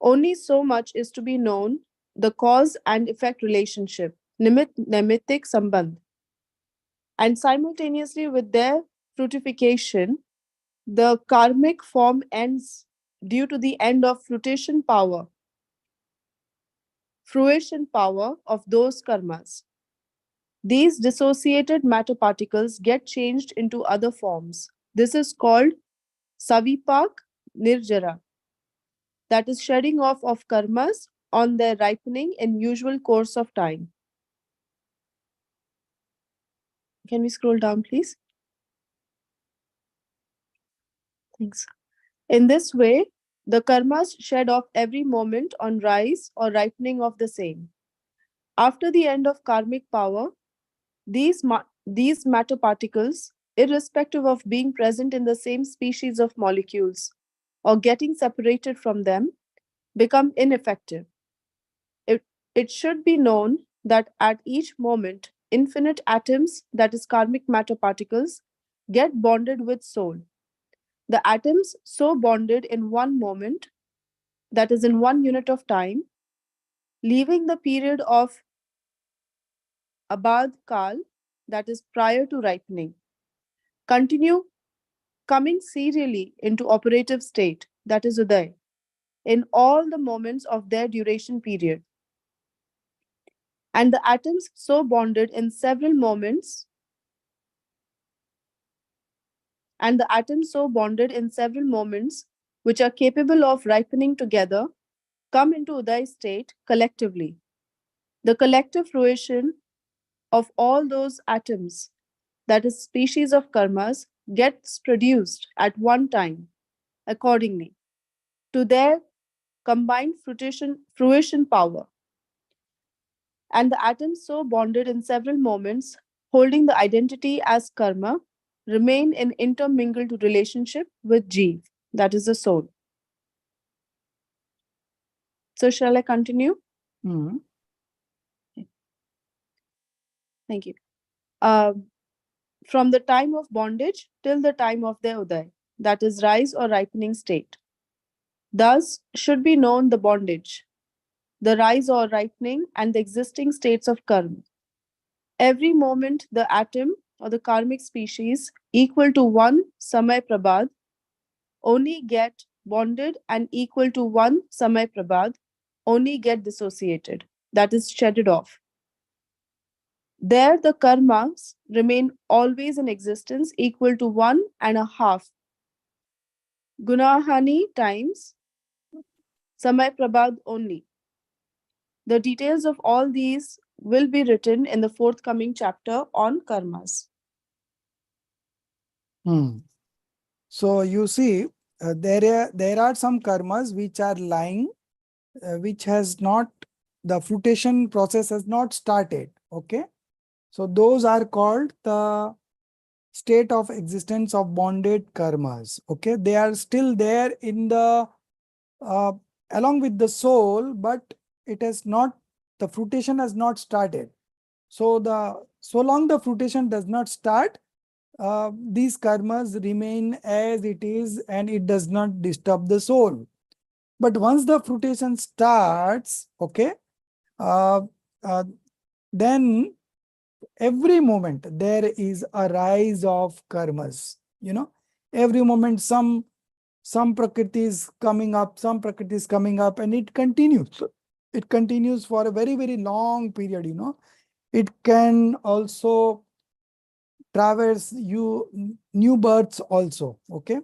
Only so much is to be known: the cause and effect relationship, nimitic sambandh. And simultaneously with their fruitification, the karmic form ends due to the end of fruition power of those karmas. These dissociated matter particles get changed into other forms. This is called savipak nirjara, that is shedding off of karmas on their ripening in usual course of time. Can we scroll down, please? Thanks. In this way, the karmas shed off every moment on rise or ripening of the same. After the end of karmic power, these matter particles, irrespective of being present in the same species of molecules or getting separated from them, become ineffective. It should be known that at each moment, infinite atoms, that is karmic matter particles, get bonded with soul. The atoms so bonded in one moment, that is in one unit of time, leaving the period of abad kal, that is prior to ripening, continue coming serially into operative state, that is uday, in all the moments of their duration period. And the atoms so bonded in several moments, which are capable of ripening together, come into uday state collectively. The collective fruition of all those atoms, that is species of karmas, gets produced at one time accordingly to their combined fruition power. And the atoms so bonded in several moments, holding the identity as karma, remain in intermingled relationship with Jeev, that is the soul. So shall I continue? Hmm. Thank you. From the time of bondage till the time of their uday, that is rise or ripening state. Thus should be known the bondage, the rise or ripening, and the existing states of karma. Every moment the atom or the karmic species equal to one samay prabhad only get bonded, and equal to one samay prabhad only get dissociated, that is shedded off. There the karmas remain always in existence equal to 1.5 gunahani times samay prabhad only. The details of all these will be written in the forthcoming chapter on karmas. So you see, there are some karmas which are lying, which has not, the fruition process has not started. Okay, so those are called the state of existence of bonded karmas. Okay, they are still there in the along with the soul, but it has not, the fruition has not started. So so long the fruition does not start, these karmas remain as it is and it does not disturb the soul. But once the fruition starts, okay, uh, uh, then every moment there is a rise of karmas. Every moment some prakriti is coming up, some prakriti is coming up, and it continues. It continues for a very, very long period. It can also traverse new births also. Okay,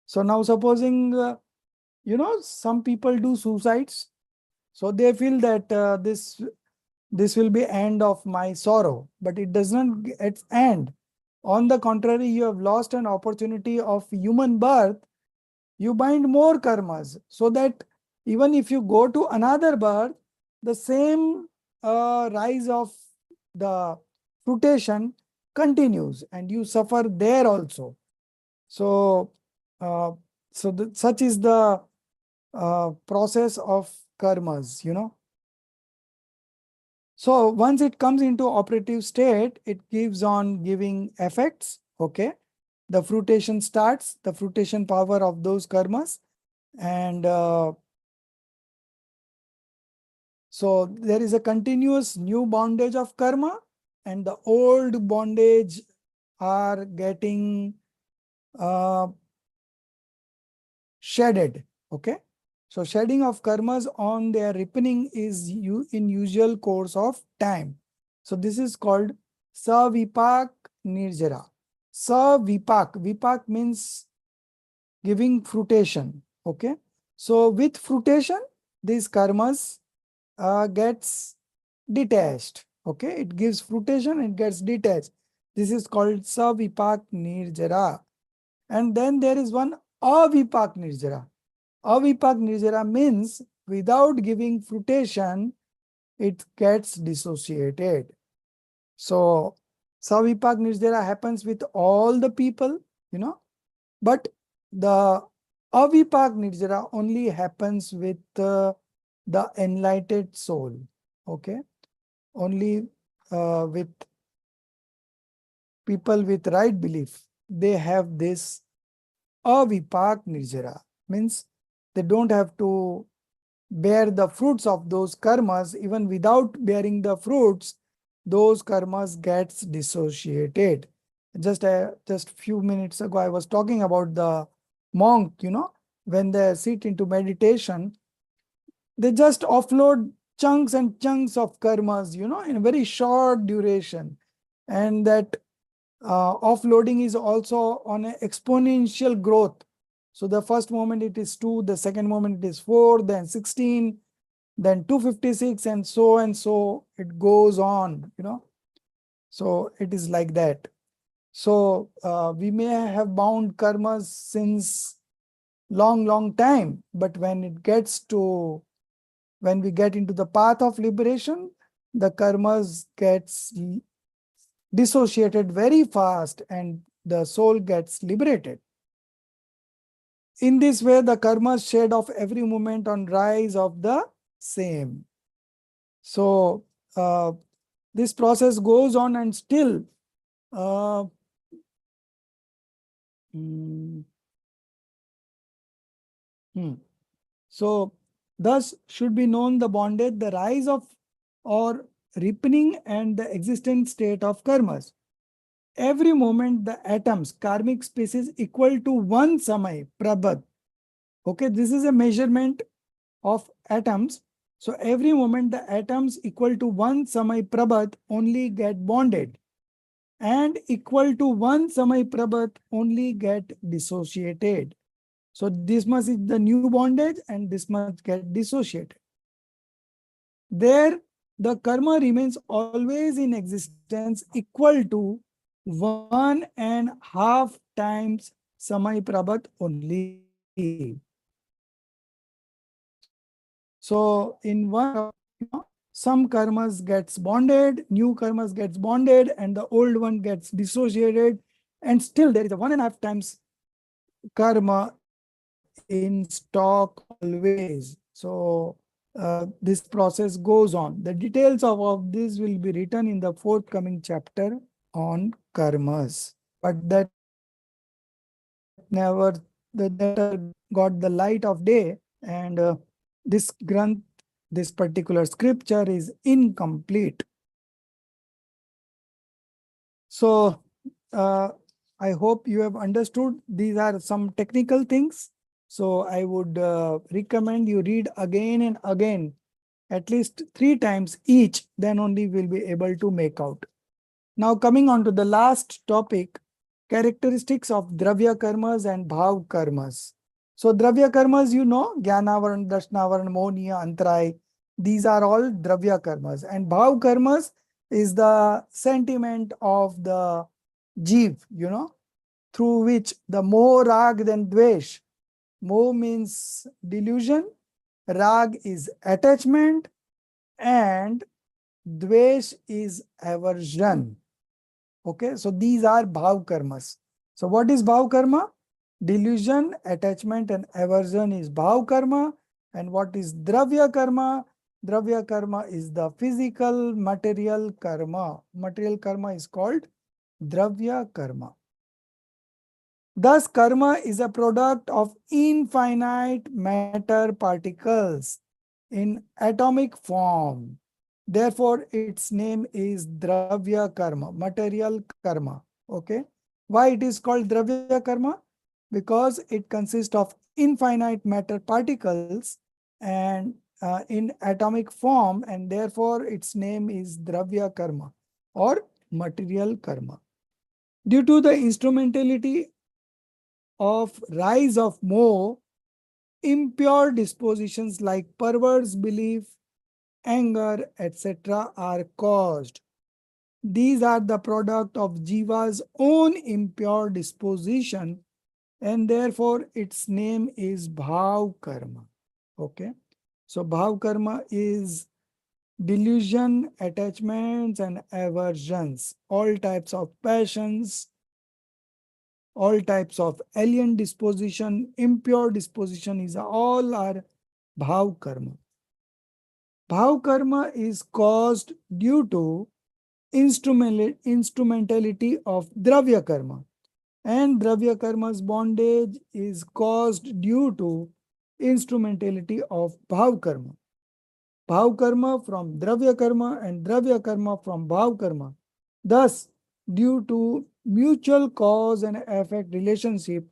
so now supposing some people do suicides, so they feel that this will be end of my sorrow, but it does not get end. On the contrary, you have lost an opportunity of human birth. You bind more karmas, so that even if you go to another birth, the same rise of the fruition continues and you suffer there also. So such is the process of karmas. So once it comes into operative state, it keeps on giving effects. Okay, the fruition starts, the fruition power of those karmas, and so there is a continuous new bondage of karma, and the old bondage are getting shedded. Okay, so shedding of karmas on their ripening is in usual course of time. So this is called savipak nirjara. Vipak means giving fruition. Okay, so with fruition, these karmas gets detached. Okay, it gives fruition, it gets detached. This is called savipak nirjara. And then there is one avipak nirjara. Avipak nirjara means without giving fruition, it gets dissociated. So savipak nirjara happens with all the people, but the avipak nirjara only happens with the enlightened soul. Okay, only with people with right belief, they have this avipak nirjara, means they don't have to bear the fruits of those karmas. Even without bearing the fruits, those karmas gets dissociated. Just few minutes ago, I was talking about the monk, when they sit into meditation, they just offload chunks and chunks of karmas, in a very short duration. And that offloading is also on an exponential growth. So the first moment it is 2, the second moment it is 4, then 16, then 256, and so it goes on, So it is like that. So we may have bound karmas since long time, but when we get into the path of liberation, the karmas gets dissociated very fast and the soul gets liberated. In this way, the karmas shed off every moment on rise of the same. So this process goes on and still so thus should be known the bondage, the rise of or ripening and the existent state of karmas. Every moment the atoms, karmic species equal to one samay, prabhat. Okay, this is a measurement of atoms. So every moment the atoms equal to one samay prabhat only get bonded, and equal to one samay prabhat only get dissociated. So this much is the new bondage and this much get dissociated. There the karma remains always in existence equal to 1.5 times samay prabhat only. So in one, some karmas gets bonded, new karmas gets bonded, and the old one gets dissociated, and still there is a 1.5 times karma in stock always. So this process goes on. The details of this will be written in the forthcoming chapter on karmas. But that never got the light of day, and this granth, this particular scripture is incomplete. So I hope you have understood. These are some technical things. So I would recommend you read again and again, at least 3 times each, then only we'll be able to make out. Now coming on to the last topic, characteristics of dravya karmas and bhav karmas. So dravya karmas, you know, Jnanavaran, Dashnavaran, Moniya, Antaray, these are all dravya karmas. And bhav karmas is the sentiment of the jeev, you know, through which the moh, rag, then dvesh. Moh means delusion, rag is attachment, and dvesh is aversion. Okay, so these are bhav karmas. So what is bhav karma? Delusion, attachment, and aversion is bhav karma. And what is dravya karma? Dravya karma is the physical material karma. Material karma is called dravya karma. Thus, karma is a product of infinite matter particles in atomic form. Therefore, its name is dravya karma, material karma. Okay. Why it is called dravya karma? Because it consists of infinite matter particles and in atomic form, and therefore its name is dravya karma or material karma. Due to the instrumentality of rise of moh, impure dispositions like perverse belief, anger, etc. are caused. These are the product of Jiva's own impure disposition, and therefore its name is Bhav Karma. Okay. So Bhav Karma is delusion, attachments, and aversions, all types of passions, all types of alien disposition, impure disposition is all are Bhav Karma. Bhav Karma is caused due to instrumentality of Dravya Karma, and Dravya Karma's bondage is caused due to instrumentality of Bhav Karma. Bhav Karma from Dravya Karma and Dravya Karma from Bhav Karma. Thus, due to mutual cause and effect relationship,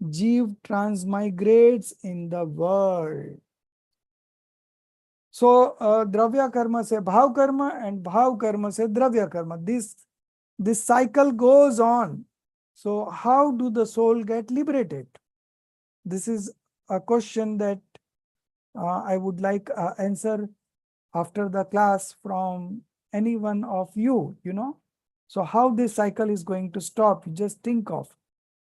Jeev transmigrates in the world. So, Dravya Karma se Bhav Karma and Bhav Karma se Dravya Karma. This cycle goes on. So, how do the soul get liberated? This is a question that I would like answer after the class from any one of you, you know. So how this cycle is going to stop? You just think of.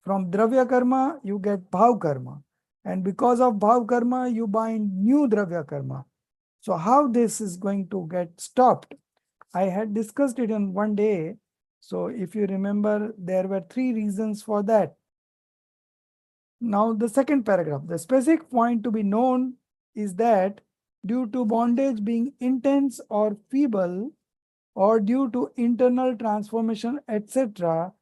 From Dravya Karma, you get Bhav Karma. And because of Bhav Karma, you bind new Dravya Karma. So how this is going to get stopped? I had discussed it in one day. So if you remember, there were 3 reasons for that. Now the second paragraph, the specific point to be known is that due to bondage being intense or feeble, or due to internal transformation, etc.,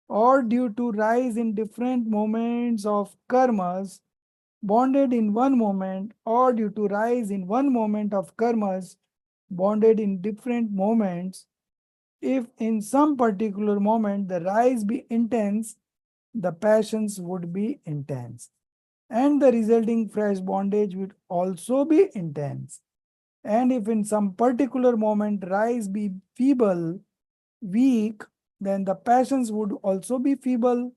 or due to rise in different moments of karmas, bonded in one moment, or due to rise in one moment of karmas, bonded in different moments, if in some particular moment the rise be intense, the passions would be intense, and the resulting fresh bondage would also be intense. And if in some particular moment rise be feeble, weak, then the passions would also be feeble,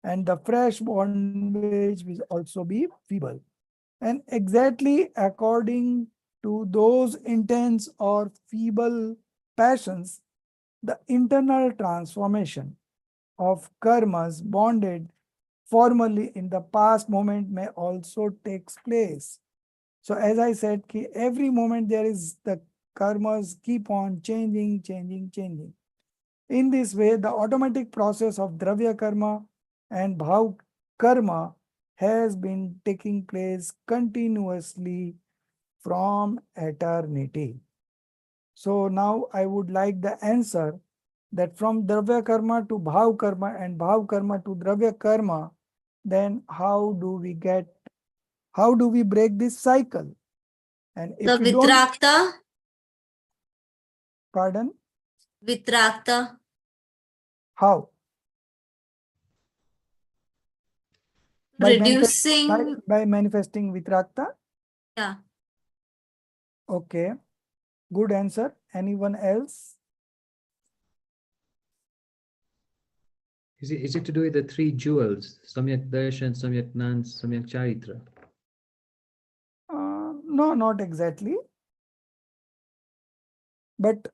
and the fresh bondage will also be feeble. And exactly according to those intense or feeble passions, the internal transformation of karmas bonded formally in the past moment may also takes place. So as I said, every moment there is the karmas keep on changing. In this way, the automatic process of Dravya Karma and Bhav Karma has been taking place continuously from eternity. So now I would like the answer that from Dravya Karma to Bhav Karma and Bhav Karma to Dravya Karma, then how do we break this cycle? And The if you don't, Vitrakta, pardon, Vitrakta, how? By reducing, by manifesting Vitrakta? yeah. Okay, good answer. Anyone else? Is it to do with the 3 jewels, Samyak Darshan, Samyak Nan, Samyak Charitra? No, not exactly. But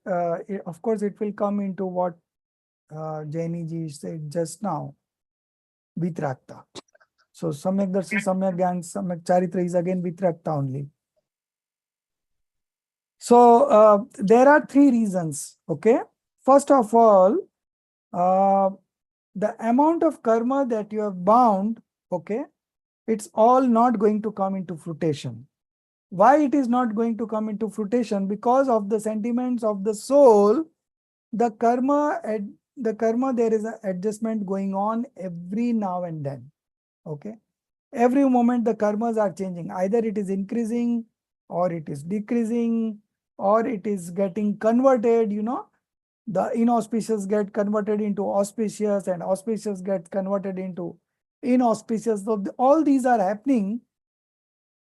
of course, it will come into what Jaini ji said just now, Vitrakta. So Samyak Darshan, Samyak Gyan, Samyak Charitra is again Vitrakta only. So there are 3 reasons. Okay. First of all, the amount of karma that you have bound, okay, it's all not going to come into fruition. Why it is not going to come into fruition? Because of the sentiments of the soul, the karma, there is an adjustment going on every now and then. Okay. Every moment the karmas are changing. Either it is increasing or it is decreasing or it is getting converted, the inauspicious get converted into auspicious and auspicious get converted into inauspicious. So all these are happening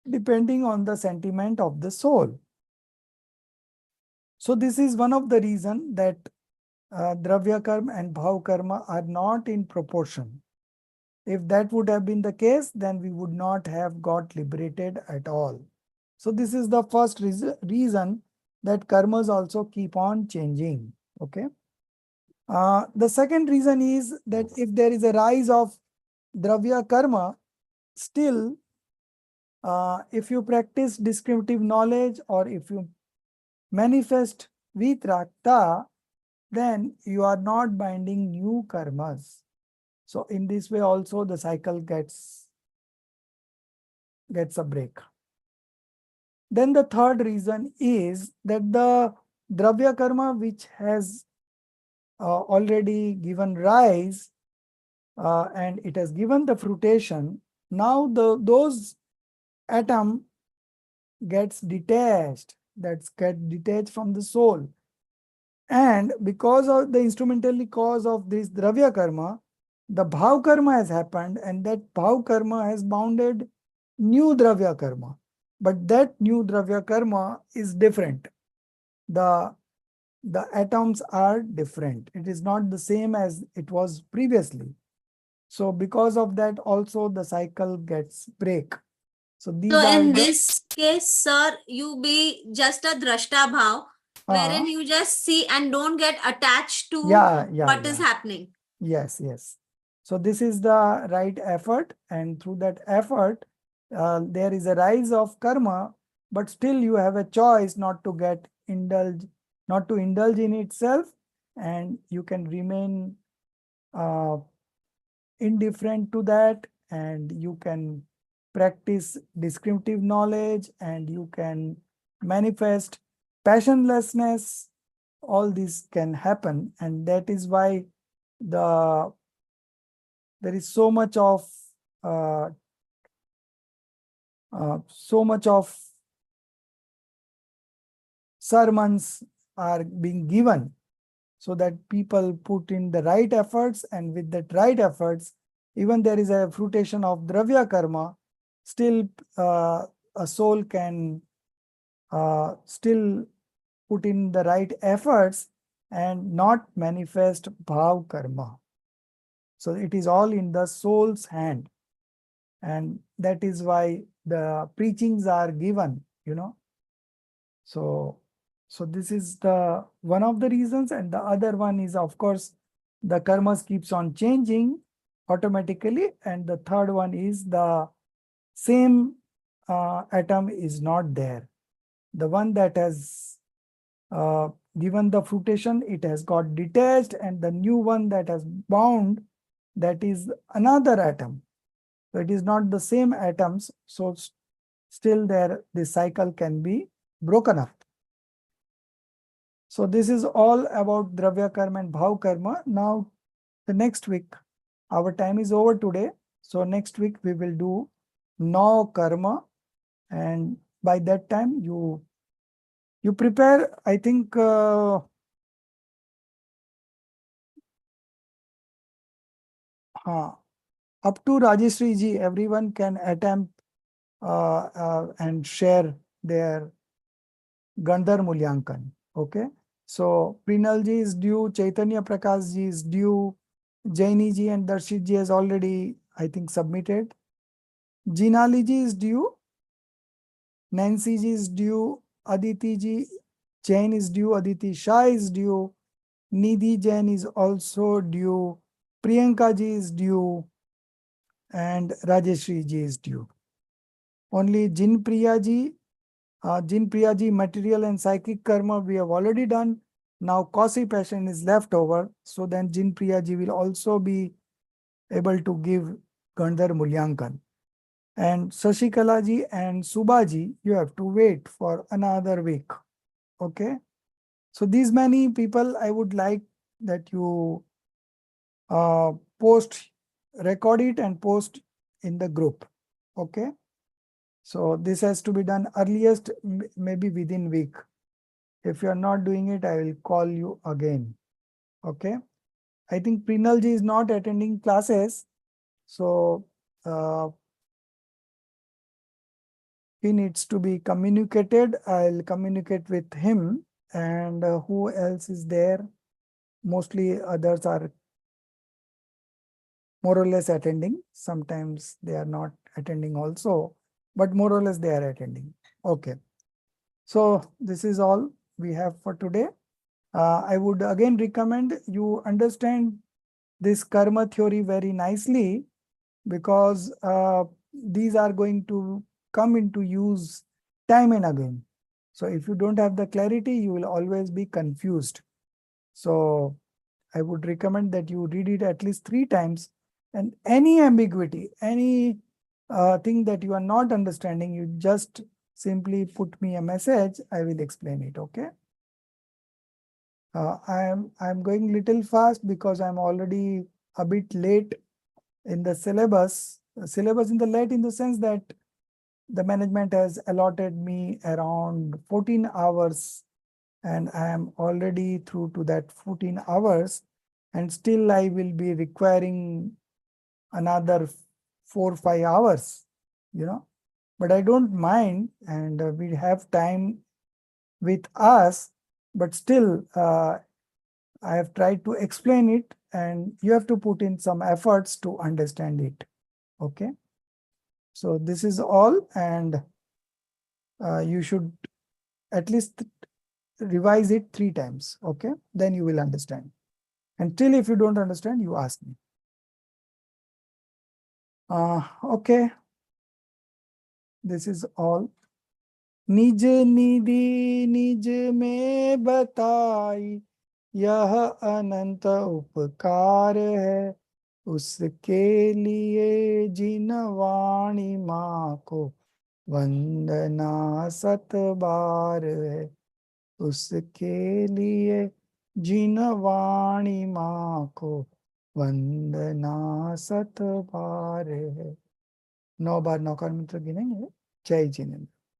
depending on the sentiment of the soul. So this is one of the reasons that Dravya Karma and Bhav Karma are not in proportion. If that would have been the case, then we would not have got liberated at all. So this is the first reason that karmas also keep on changing. Okay. The second reason is that if there is a rise of Dravya Karma, still, if you practice discriminative knowledge or if you manifest Vitrakta, then you are not binding new karmas. So in this way also the cycle gets a break. Then the third reason is that the Dravya Karma which has already given rise and it has given the fruition, now those atom gets detached, get detached from the soul. And because of the instrumental cause of this Dravya Karma, the Bhav Karma has happened and that Bhav Karma has bounded new Dravya Karma. But that new Dravya Karma is different. The atoms are different. It is not the same as it was previously. So because of that also the cycle gets break. So these So are in this case, sir, you be just a drashta bhav wherein you just see and don't get attached to what is happening. Yes, yes. So this is the right effort, and through that effort, there is a rise of karma, but still you have a choice not to get indulge, not to indulge in itself, and you can remain indifferent to that, and you can practice descriptive knowledge, and you can manifest passionlessness. All this can happen, and that is why there is so much of sermons are being given, so that people put in the right efforts, and with that right efforts, even there is a fruition of dravya karma, still a soul can still put in the right efforts and not manifest bhav karma. So it is all in the soul's hand, and that is why the preachings are given, So this is the one of the reasons, and the other one is, of course, the karmas keeps on changing automatically, and the third one is the same atom is not there. The one that has given the fruition, it has got detached, and the new one that has bound, that is another atom. So it is not the same atoms, so still there the cycle can be broken up. So this is all about dravya karma and bhav karma. Now the next week, our time is over today, so next week we will do no karma, and by that time you prepare, I think up to Rajeshri ji, everyone can attempt and share their Gandhar Mulyankan. Okay. So Prinal ji is due, Chaitanya Prakash ji is due, Jaini ji and Darshit ji has already, I think, submitted. Jinali ji is due, Nancy ji is due, Aditi ji, Jain is due, Aditi Shah is due, Nidhi Jain is also due, Priyanka ji is due, and Rajeshri ji is due. Only Jin Priya ji, material and psychic karma we have already done. Now Kausi passion is left over. So then Jin Priya ji will also be able to give Gandhar Mulyankan. And Sashikala ji and Subha ji, you have to wait for another week. Okay. So these many people, I would like that you record it and post in the group. Okay. So this has to be done earliest, maybe within week. If you are not doing it, I will call you again. Okay. I think Prinal ji is not attending classes. So he needs to be communicated. I'll communicate with him. And who else is there? Mostly others are more or less attending. Sometimes they are not attending also, but more or less they are attending. Okay. So this is all we have for today. I would again recommend you understand this karma theory very nicely, because these are going to come into use time and again. So if you don't have the clarity, you will always be confused. So I would recommend that you read it at least 3 times, and any ambiguity, any thing that you are not understanding, you just simply put me a message. I will explain it. Okay. I'm going little fast because I'm already a bit late in the syllabus. Syllabus in the late in the sense that the management has allotted me around 14 hours, and I am already through to that 14 hours, and still I will be requiring another 4 or 5 hours, but I don't mind, and we have time with us, but still I have tried to explain it, and you have to put in some efforts to understand it. Okay. So this is all, and you should at least revise it 3 times. Okay, then you will understand. Until if you don't understand, you ask me. Okay, this is all. निज निधि निज में बताई, यह अनंत उपकार है, उसके लिए जिन वाणी माँ को वंदना सत बार है, उसके लिए जिन वाणी माँ को वंदना सत बार है। 9 बार नौकार मंत्र गिनेंगे। जय जिनेन्द्र।